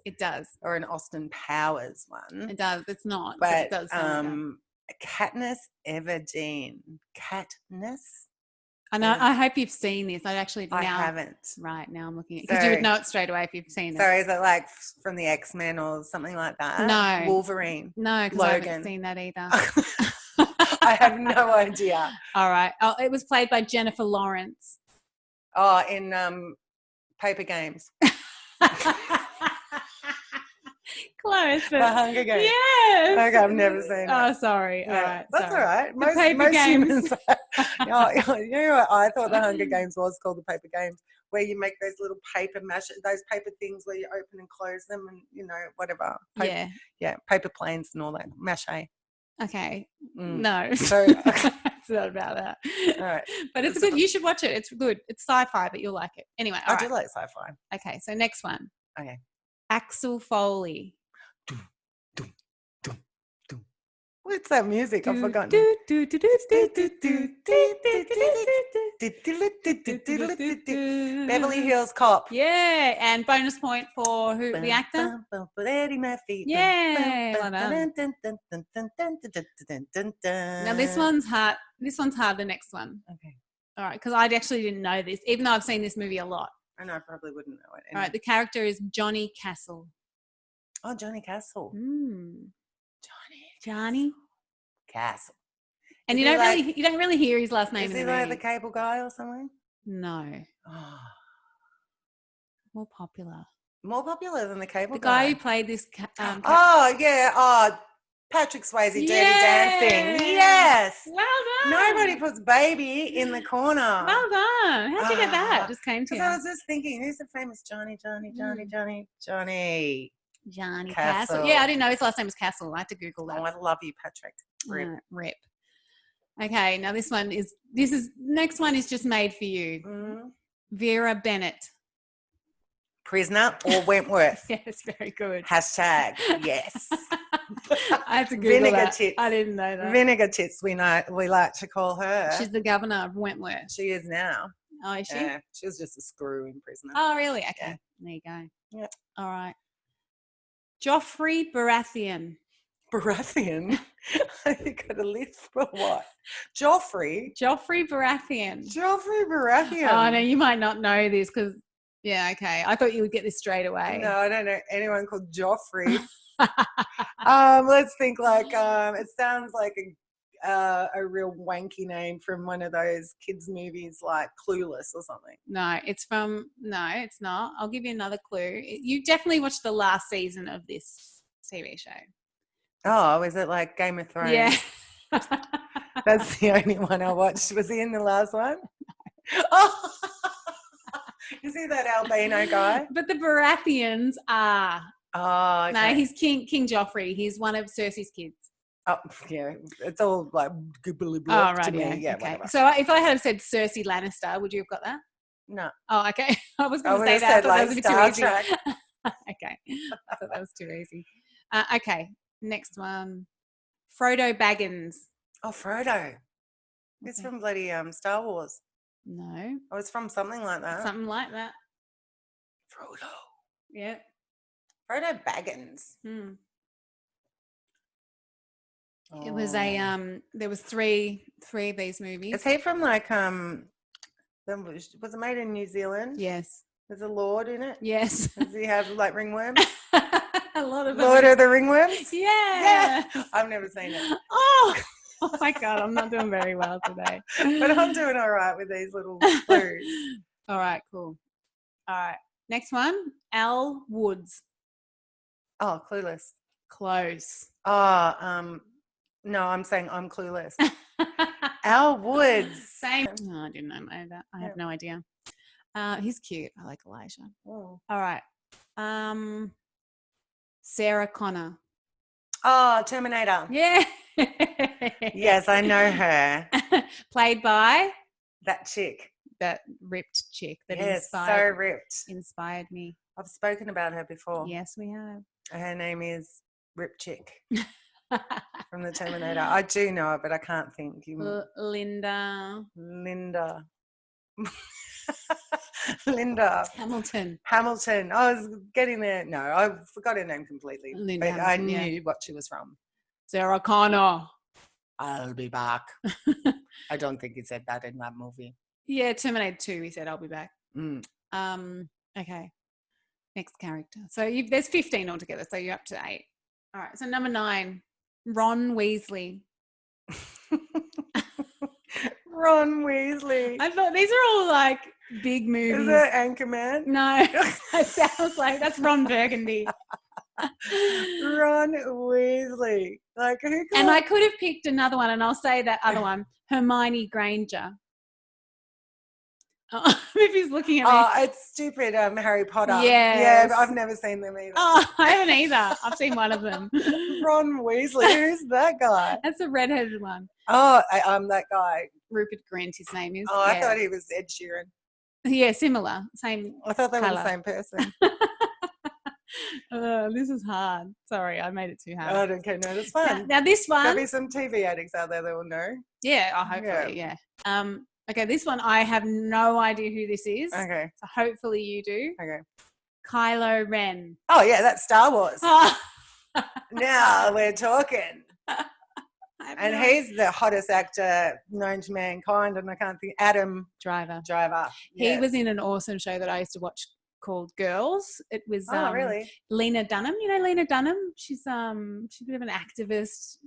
Or an Austin Powers one. It does. It's not. But it does sound Katniss Everdeen. Katniss? I know. I hope you've seen this. I haven't. Right, now I'm looking at it. Because you would know it straight away if you've seen it. So is it like from the X-Men or something like that? No. Wolverine? No, because I haven't seen that either. I have no idea. All right. Oh, it was played by Jennifer Lawrence. Oh, in Paper Games. Close. The Hunger Games. Yes. Okay, I've never seen it. Oh, sorry. Yeah, all right. that's sorry. all right. Most Paper Games. humans. You know what I thought the Hunger Games was called the Paper Games, where you make those little paper those paper things where you open and close them, and whatever. Paper planes and all that mache. Okay. No. So it's not about that. All right. But it's good. You should watch it. It's good. It's sci-fi, but you'll like it. Anyway, I do like sci-fi. Okay, so next one. Okay. Axel Foley. What's that music? I've forgotten. Beverly Hills Cop. Yeah, and bonus point for who? The actor? Eddie Murphy. Yeah. Well done. Now this one's hard. This one's hard. The next one. Okay. All right, because I actually didn't know this, even though I've seen this movie a lot. I know I probably wouldn't know it. All right, the character is Johnny Castle. Oh, Johnny Castle. Johnny Castle. And you don't really hear his last name. Is he like the cable guy or something? No. Oh. More popular. More popular than the cable guy. The guy who played this. Patrick Swayze, Dirty Dancing. Yes. Well done. Nobody puts baby in the corner. Well done. How'd you get that? It just came to you. Because I was just thinking, who's the famous Johnny Castle. Yeah, I didn't know his last name was Castle. I had to Google that. Oh, I love you, Patrick. Rip. Okay, now next one is just made for you. Vera Bennett. Prisoner or Wentworth? Yes, very good. Hashtag yes. I had to Google Vinegar that. Tits. I didn't know that. Vinegar Tits, we like to call her. She's the governor of Wentworth. She is now. Oh, is she? Yeah, she was just a screw in Prisoner. Oh, really? Okay. Yeah. There you go. Yeah. All right. Joffrey Baratheon. Baratheon? You got a list for what? Joffrey Baratheon. Joffrey Baratheon. Oh, no, you might not know this because, yeah, okay. I thought you would get this straight away. No, I don't know anyone called Joffrey. Let's think it sounds like a real wanky name from one of those kids movies like Clueless or something. No, it's not. I'll give you another clue. You definitely watched the last season of this TV show. Oh, is it like Game of Thrones? Yeah. That's the only one I watched. Was he in the last one? Oh, is he that albino guy? But the Baratheons are. Oh, okay. No, he's King Joffrey. He's one of Cersei's kids. Oh, yeah. It's all like goobly to me. Yeah, okay. whatever. So if I had said Cersei Lannister, would you have got that? No. Oh, okay. I was going to say that. Said, that was a bit Star too easy. Trek. Okay. I thought that was too easy. Okay. Next one. Frodo Baggins. Oh, Frodo. It's from bloody Star Wars. No. Oh, it's from something like that. Something like that. Frodo. Yeah. Frodo Baggins. It was there was three of these movies. Is he from was it made in New Zealand? Yes. There's a lord in it? Yes. Does he have like ringworms? A lot of them. Lord of the Ringworms? Yeah. I've never seen it. Oh my God, I'm not doing very well today. But I'm doing all right with these little clues. All right, cool. All right. Next one, Elle Woods. Oh, Clueless. Close. Oh, no, I'm saying I'm clueless. Elle Woods. Same. No, I didn't know that. I have no idea. He's cute. I like Elijah. Oh. All right. Sarah Connor. Oh, Terminator. Yeah. Yes, I know her. Played by that chick. That ripped chick that inspired me. I've spoken about her before. Yes, we have. Her name is Rip Chick from the Terminator. I do know it, but I can't think. Linda. Linda Hamilton. I was getting there. No, I forgot her name completely. Linda but Hamilton, I knew what she was from. Sarah Connor. I'll be back. I don't think he said that in that movie. Yeah, Terminator 2, he said, I'll be back. Mm. Okay. Next character. So there's 15 altogether, so you're up to 8. All right, so number 9, Ron Weasley. Ron Weasley. I thought these are all like big movies. Is it Anchorman? No, it sounds like that's Ron Burgundy. Ron Weasley. Like, who and I could have picked another one, and I'll say that other one, Hermione Granger. Oh, if he's looking at me. Oh, it's stupid. Harry Potter. Yes. Yeah, but I've never seen them either. Oh, I haven't either. I've seen one of them. Ron Weasley. Who's that guy? That's the redheaded one. Oh, that guy. Rupert Grint, his name is. Oh, yeah. I thought he was Ed Sheeran. Yeah, similar. Same. I thought they were colour. the same person. This is hard. Sorry, I made it too hard. Oh, okay, no, that's fine. Now this one. There'll be some TV addicts out there that will know. Yeah, hopefully, yeah. Okay, this one I have no idea who this is. Okay. So hopefully you do. Okay. Kylo Ren. Oh, yeah, that's Star Wars. Oh. Now we're talking. And he's the hottest actor known to mankind, and I can't think. Adam Driver. Yeah. He was in an awesome show that I used to watch called Girls. It was really? Lena Dunham. You know Lena Dunham? She's a bit of an activist.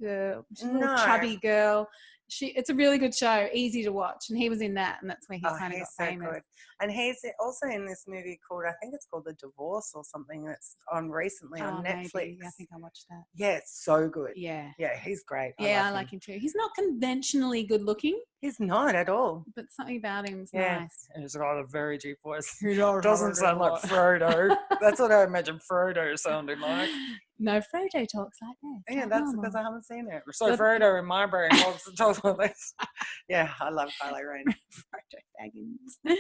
She's a little chubby girl. It's a really good show, easy to watch, and he was in that, and that's where he kind of got famous. Good. And he's also in this movie called, I think it's called The Divorce or something that's on recently on Netflix. Maybe. I think I watched that. Yeah, it's so good. Yeah. Yeah, he's great. I like him too. He's not conventionally good looking. He's not at all. But something about him's nice. And he's got a very deep voice. It doesn't sound like Frodo. That's what I imagine Frodo sounding like. No, Frodo talks like this. Yeah, that's because I haven't seen it. So Frodo in my brain talks like this. Yeah, I love Kylo Ren. Frodo Baggins.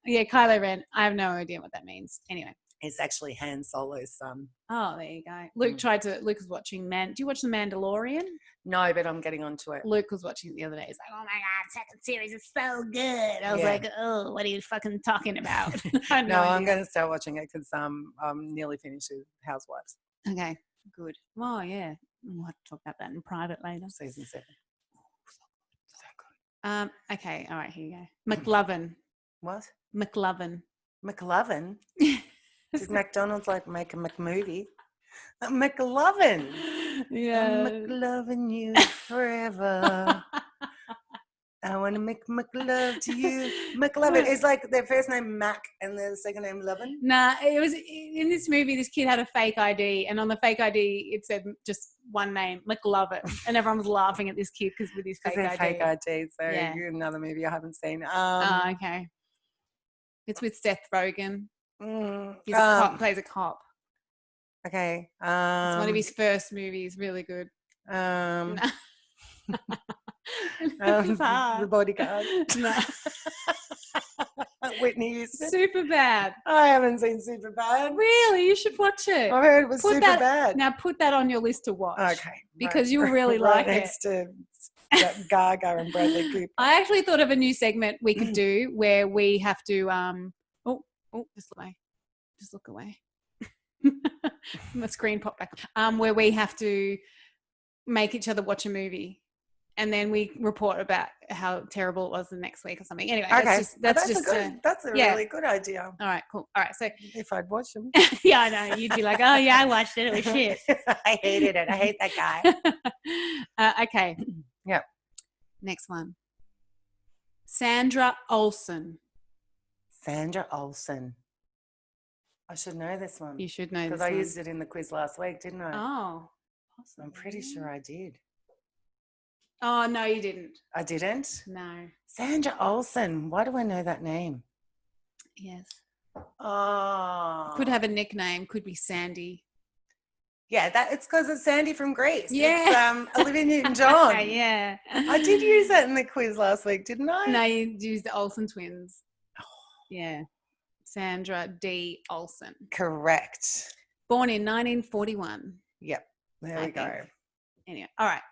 Yeah, Kylo Ren. I have no idea what that means. Anyway. It's actually Han Solo's son. Oh, there you go. Luke was watching do you watch The Mandalorian? No, but I'm getting onto it. Luke was watching it the other day. He's like, oh my God, second series is so good. I was like, oh, what are you fucking talking about? I'm going to start watching it because I'm nearly finished with Housewives. Okay, good. Oh, yeah. We'll have to talk about that in private later. Season 7. So good. Okay, all right, here you go. McLovin. What? McLovin. McLovin? Does McDonald's make a McMovie? McLovin. Yeah. I'm McLovin you forever. I want to make McLove to you. McLovin. It's like their first name Mac and their second name Lovin. Nah, it was in this movie. This kid had a fake ID, and on the fake ID it said just one name, McLovin, and everyone was laughing at this kid because with his fake ID. Fake ID. So another movie I haven't seen. Okay. It's with Seth Rogen. He's a cop, plays a cop. Okay. It's one of his first movies. Really good. The Bodyguard. No. Whitney Houston. Superbad. I haven't seen Superbad. Really? You should watch it. I heard it was Superbad. Now put that on your list to watch. Okay. Because you'll really like next it. To Gaga and Bradley Cooper. I actually thought of a new segment we could do where we have to just look away. My screen popped back. Where we have to make each other watch a movie, and then we report about how terrible it was the next week or something. Anyway, okay, that's a really good idea. All right, cool. All right, so if I'd watch them, yeah, I know you'd be like, oh yeah, I watched it. It was shit. I hated it. I hate that guy. Okay. Yeah. Next one. Sandra Olsen. Sandra Olsen. I should know this one. You should know this because I used it in the quiz last week, didn't I? Oh, possibly. I'm pretty sure I did. Oh no, you didn't. I didn't? No. Sandra Olsen. Why do I know that name? Yes. Oh. Could have a nickname. Could be Sandy. Yeah, it's because it's Sandy from Greece. Yeah. It's Olivia Newton-John. Yeah. I did use that in the quiz last week, didn't I? No, you used the Olsen twins. Yeah. Sandra D. Olsen. Correct. Born in 1941. Yep. There we go. Anyway, all right.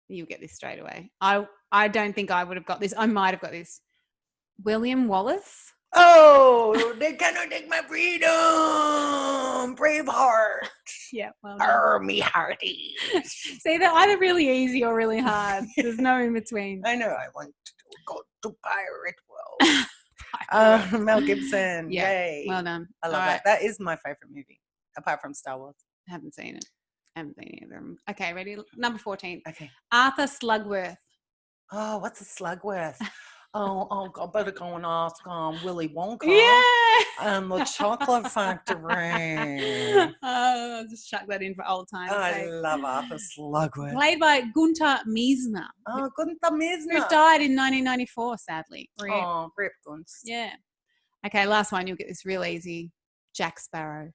You'll get this straight away. I don't think I would have got this. I might have got this. William Wallace. Oh, they cannot take my freedom. Braveheart. Yeah, well done. Army hearty. See, they're either really easy or really hard. There's no in between. I know. I want to go to pirate world. Mel Gibson. Yeah, Yay. well done. I love that. That is my favorite movie, apart from Star Wars. Haven't seen it. Haven't seen any of them. Okay, ready? Number 14. Okay. Arthur Slugworth. Oh, what's a Slugworth? Oh, I better go and ask Willy Wonka. Yeah. The Chocolate Factory. Oh, just chuck that in for old times' I sake. love Arthur Slugworth. Played by Gunther Miesner. Oh, Gunther Miesner. Who died in 1994, sadly. Rip. Oh, Rip Gunts. Yeah. Okay, last one. You'll get this real easy. Jack Sparrow.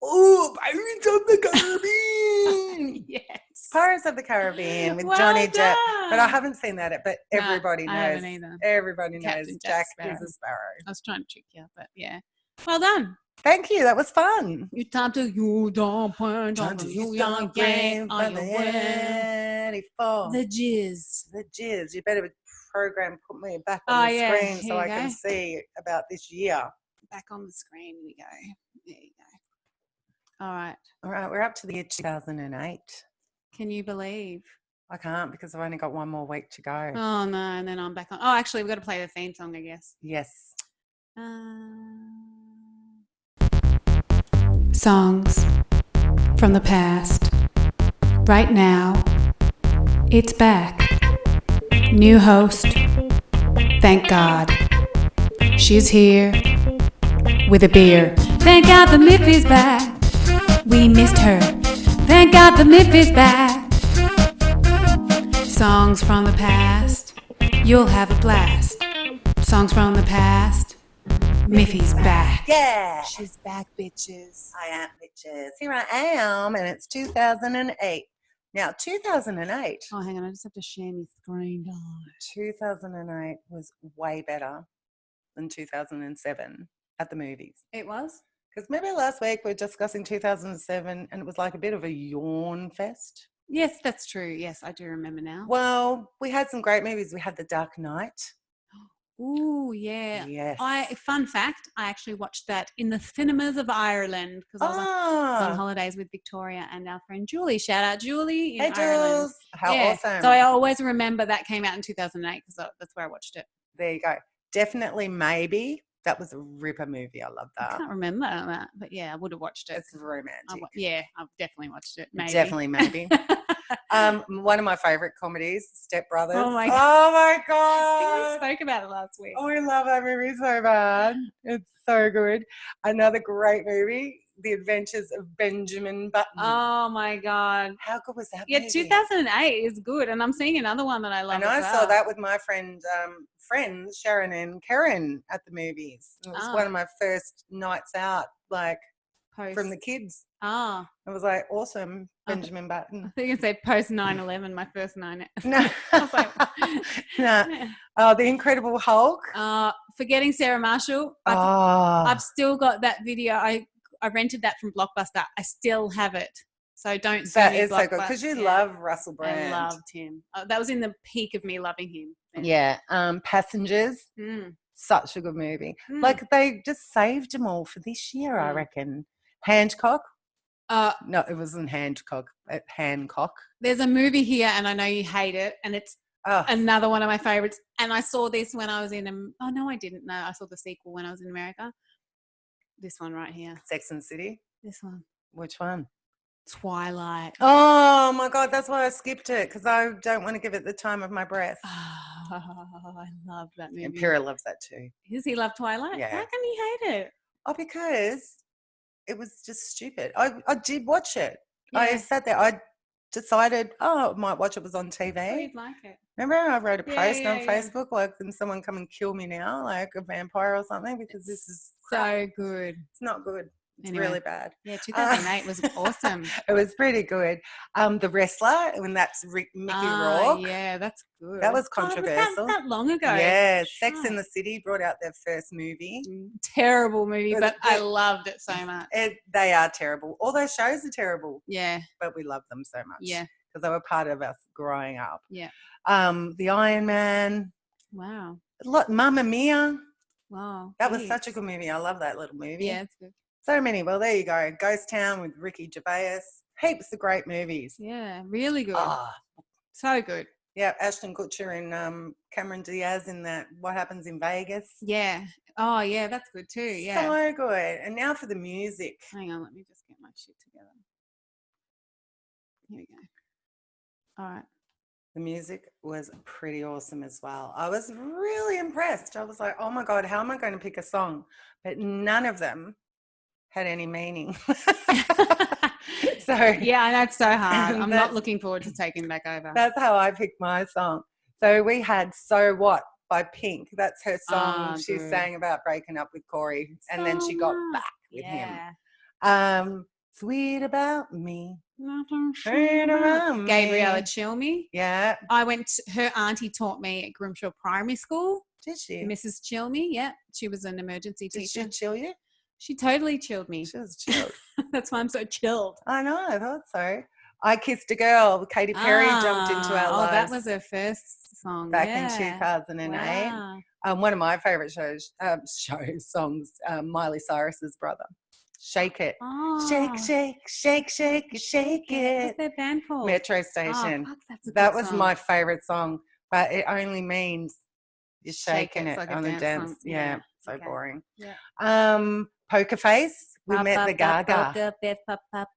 Oh, Pirates of the Caribbean. Yes. Pirates of the Caribbean with Well Johnny Depp. done. But I haven't seen that, but everybody I knows. haven't either. Everybody Captain knows Jack Jack is a sparrow. I was trying to trick you, but yeah. Well done. Thank you. That was fun. You time to you don't point on you young gang on your way. The jizz. The jizz. You better program, put me back on the screen so I can see about this year. Back on the screen we go. There you go. All right. We're up to the year 2008. Can you believe? I can't because I've only got one more week to go. Oh, no. And then I'm back on. Oh, actually, we've got to play the theme song, I guess. Yes. Songs from the past. Right now, it's back. New host. Thank God. She's here with a beer. Thank God the Miff is back. We missed her. Thank God the Miff is back. Songs from the past. You'll have a blast. Songs from the past. Miffy's back. Yeah. She's back, bitches. I am, bitches. Here I am, and it's 2008. Now, 2008. Oh, hang on. I just have to share my screen. 2008 was way better than 2007 at the movies. It was? Because remember last week we were discussing 2007 and it was like a bit of a yawn fest? Yes, that's true. Yes, I do remember now. Well, we had some great movies. We had The Dark Knight. Ooh, yeah. Yes. Fun fact, I actually watched that in the cinemas of Ireland because I was on holidays with Victoria and our friend Julie. Shout out Julie in Ireland. Jules. How awesome. So I always remember that came out in 2008 because that's where I watched it. There you go. Definitely Maybe. That was a ripper movie. I love that. I can't remember that, but yeah, I would have watched it. It's romantic. I've definitely watched it. Maybe. Definitely Maybe. One of my favorite comedies, Step Brothers. Oh my God. I think we spoke about it last week. Oh, I love that movie so bad. It's so good. Another great movie, The Adventures of Benjamin Button. Oh my God. How good was that movie? movie? 2008 is good. And I'm seeing another one that I love. And I saw that with my friends Sharon and Karen at the movies. It was one of my first nights out, like from the kids. It was like awesome, Benjamin Button. I think you said post 9/11, my first 9. No. I was like, no. Oh, The Incredible Hulk. Forgetting Sarah Marshall. I've still got that video. I rented that from Blockbuster. I still have it. So don't sue me, That is so good because you love Russell Brand. I loved him. That was in the peak of me loving him. Yeah. Passengers. Such a good movie. Like they just saved them all for this year, I reckon. Hancock. No, it wasn't Hancock. Hancock. There's a movie here, and I know you hate it, and it's another one of my favorites. And I saw this when I was in. Oh no, I didn't. No, I saw the sequel when I was in America. This one right here. Sex and the City. This one. Which one? Twilight. Oh my God, that's why I skipped it because I don't want to give it the time of my breath. Oh, I love that movie. And Pyrrha loves that too. Does he love Twilight? Yeah. How can he hate it? Oh, because it was just stupid. I did watch it. Yeah. I sat there. I decided, I might watch it. It was on TV. Oh, you'd like it. Remember I wrote a post on yeah. Facebook like, can someone come and kill me now, like a vampire or something, because this is crap. So good. It's not good. It's Anyway. really bad. Yeah, 2008 was awesome. It was pretty good. The Wrestler, when that's Mickey Rourke. Yeah, that's good. That was Oh, controversial. was that long ago? Yeah, Sex Right. in the City brought out their first movie. Terrible movie, But but I loved it so much. They are terrible. All those shows are terrible, Yeah, but we love them so much. yeah, because they were part of us growing up. yeah. The Iron Man. Wow. Look, Mamma Mia. Wow. That was such a good movie. I love that little movie. Yeah, it's good. So many. Well, there you go. Ghost Town with Ricky Gervais. Heaps of great movies. Yeah, really good. Oh, so good. Yeah, Ashton Kutcher and Cameron Diaz in that What Happens in Vegas. Yeah. Oh, yeah, that's good too. Yeah. So good. And now for the music. Hang on, let me just get my shit together. Here we go. All right. The music was pretty awesome as well. I was really impressed. I was like, oh my God, how am I going to pick a song? But none of them had any meaning. So yeah, that's so hard. I'm not looking forward to taking back over. That's how I picked my song. So we had So What by Pink. That's her song. She sang about breaking up with Corey, and then she got back with him. Sweet About Me. Gabriella Chilme. Yeah. Her auntie taught me at Grimshaw Primary School. Did she? Mrs. Chilme, yeah. She was an emergency teacher. Did she chill you? She totally chilled me. She was chilled. That's why I'm so chilled. I know, I thought so. I Kissed a Girl. Katy Perry jumped into our lives. That was her first song. Back in 2008. Wow. One of my favourite songs, Miley Cyrus's brother. Shake It. Oh. Shake, shake, shake, shake, shake it. What's their band called? Metro Station. Oh, fuck, that's a that good was song. my favourite song, but it only means you're shaking it like on the dance. Song. Yeah, so boring. Yeah. Poker Face. We met the Gaga.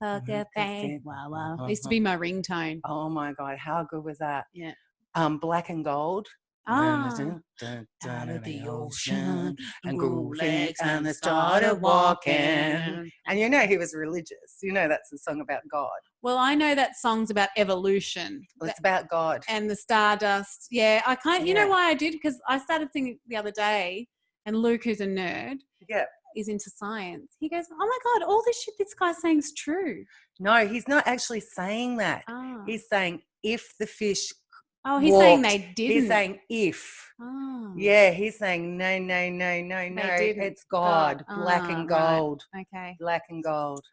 Poker face. Wow. It used to be my ringtone. Oh my God, how good was that? Yeah. Black and Gold. Out of the ocean and grew legs and they started walking. And you know he was religious. You know that's a song about God. Well, I know that song's about evolution. Well, it's about God. And the stardust. Yeah, I can't. You know why I did? Because I started singing the other day, and Luke, who's a nerd, is into science. He goes, "Oh my God, all this shit this guy's saying is true." No, he's not actually saying that. Oh. He's saying if the fish. Oh, he's walked, saying they didn't. He's saying if. Oh. Yeah, he's saying no. It's God. Black and gold. Right. Okay. Black and gold.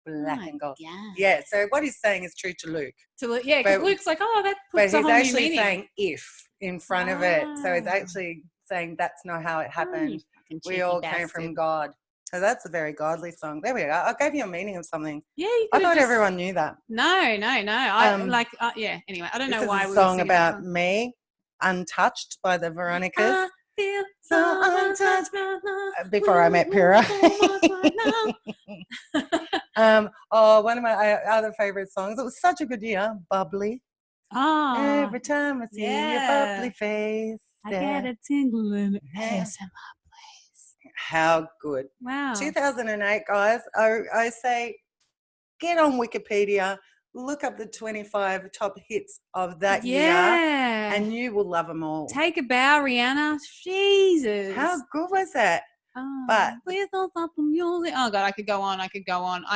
Black and gold. Yeah. Yeah. So what he's saying is true to Luke. Because Luke's like, oh, that puts but a whole he's new actually meaning. saying if in front of it. So he's actually saying that's not how it happened. We all came from God. So that's a very godly song. There we go. I gave you a meaning of something. Yeah, I thought everyone knew that. No. Anyway, I don't know why we were song about me, Untouched by the Veronicas. I feel so untouched before I met Pyrrha. One of my other favorite songs. It was such a good year. Bubbly. Oh. Every time I see your bubbly face, I get a tingle in the ass. How good. Wow. 2008, guys. I say get on Wikipedia, look up the 25 top hits of that year, and you will love them all. Take a bow, Rihanna. Jesus. How good was that? Oh, but please don't stop the music. Oh, God, I could go on. You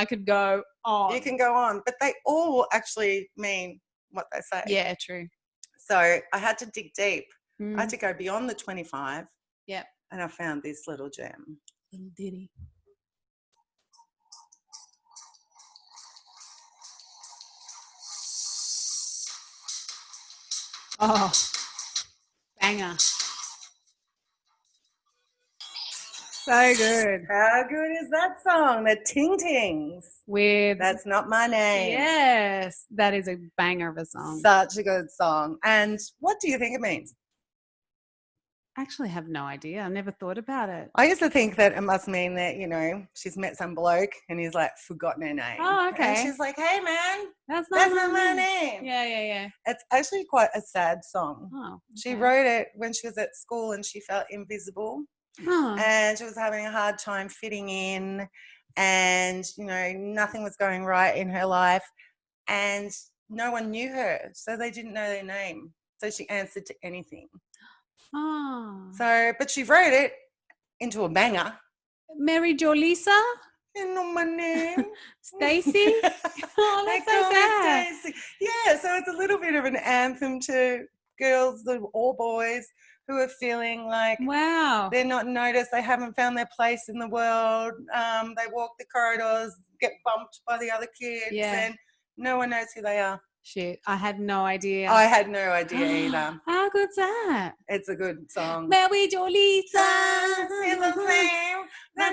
can go on, but they all actually mean what they say. Yeah, true. So I had to dig deep. I had to go beyond the 25. Yep. And I found this little gem. Little ditty. Oh, banger. So good. How good is that song? The Ting Tings. That's Not My Name. Yes, that is a banger of a song. Such a good song. And what do you think it means? I actually have no idea. I never thought about it. I used to think that it must mean that, she's met some bloke and he's like forgotten her name. Oh, okay. And she's like, hey, man, that's not my name. Yeah. It's actually quite a sad song. Oh, okay. She wrote it when she was at school and she felt invisible. Oh. And she was having a hard time fitting in and, nothing was going right in her life and no one knew her. So they didn't know their name. So she answered to anything. Oh. So, but she wrote it into a banger. Mary Jo Lisa? You know my name. Stacey? Oh, that's so sad. Stacey. Yeah, so it's a little bit of an anthem to girls or boys who are feeling like they're not noticed, they haven't found their place in the world. They walk the corridors, get bumped by the other kids, and no one knows who they are. Shit, I had no idea. I had no idea either. How good's that? It's a good song. Mary Jolita.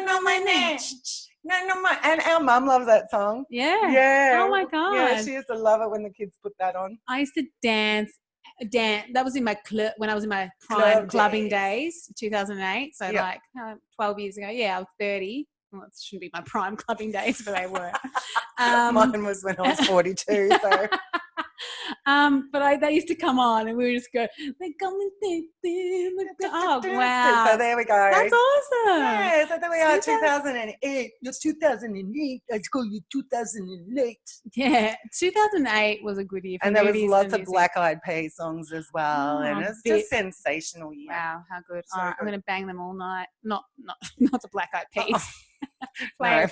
Know my name. And our mum loves that song. Yeah. Yeah. Oh my God. Yeah, she used to love it when the kids put that on. I used to dance. That was in my when I was in my prime clubbing days, 2008. So like 12 years ago. Yeah, I was 30. Well, it shouldn't be my prime clubbing days, but they were. Mine was when I was 42. So. But they used to come on and we would just go, they're coming. Oh, wow. So there we go. That's awesome. Yeah, so there we are, 2008. It's 2008. Let's go, you 2008. Yeah, 2008 was a good year for and there was movies lots and of Black Eyed Peas songs as well. And it's just sensational year. Wow, how good. So all right, good. I'm going to bang them all night. Not the Black Eyed Peas. Play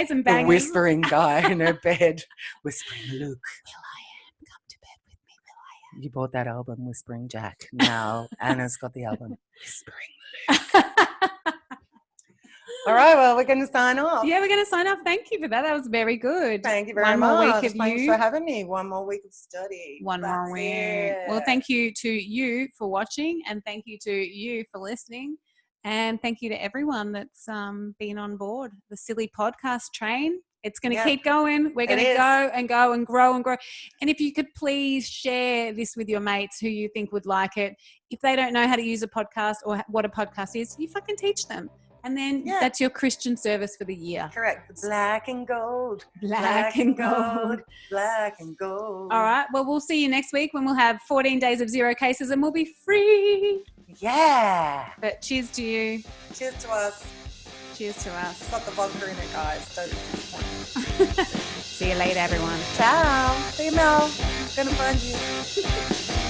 some bangers. The whispering guy in her bed, whispering Luke. Will.i.am, come to bed with me, Will.i.am. You bought that album, Whispering Jack. Now Anna's got the album, Whispering Luke. All right, well, we're going to sign off. Yeah, we're going to sign off. Thank you for that. That was very good. Thank you very much. One more week of Thanks for having me. One more week of study. One more week. It. Well, thank you to you for watching, and thank you to you for listening, and thank you to everyone that's been on board the Silly Podcast train. It's going to keep going. We're going to go and go and grow and grow. And if you could please share this with your mates who you think would like it. If they don't know how to use a podcast or what a podcast is, you fucking teach them. And then that's your Christian service for the year. Correct. Black and gold. Black and gold. Black and gold. All right. Well, we'll see you next week when we'll have 14 days of 0 cases and we'll be free. Yeah. But cheers to you. Cheers to us. Cheers to us. It's got the vodka in it, guys. So See you later, everyone. Ciao. See you, Mel. I'm going to find you.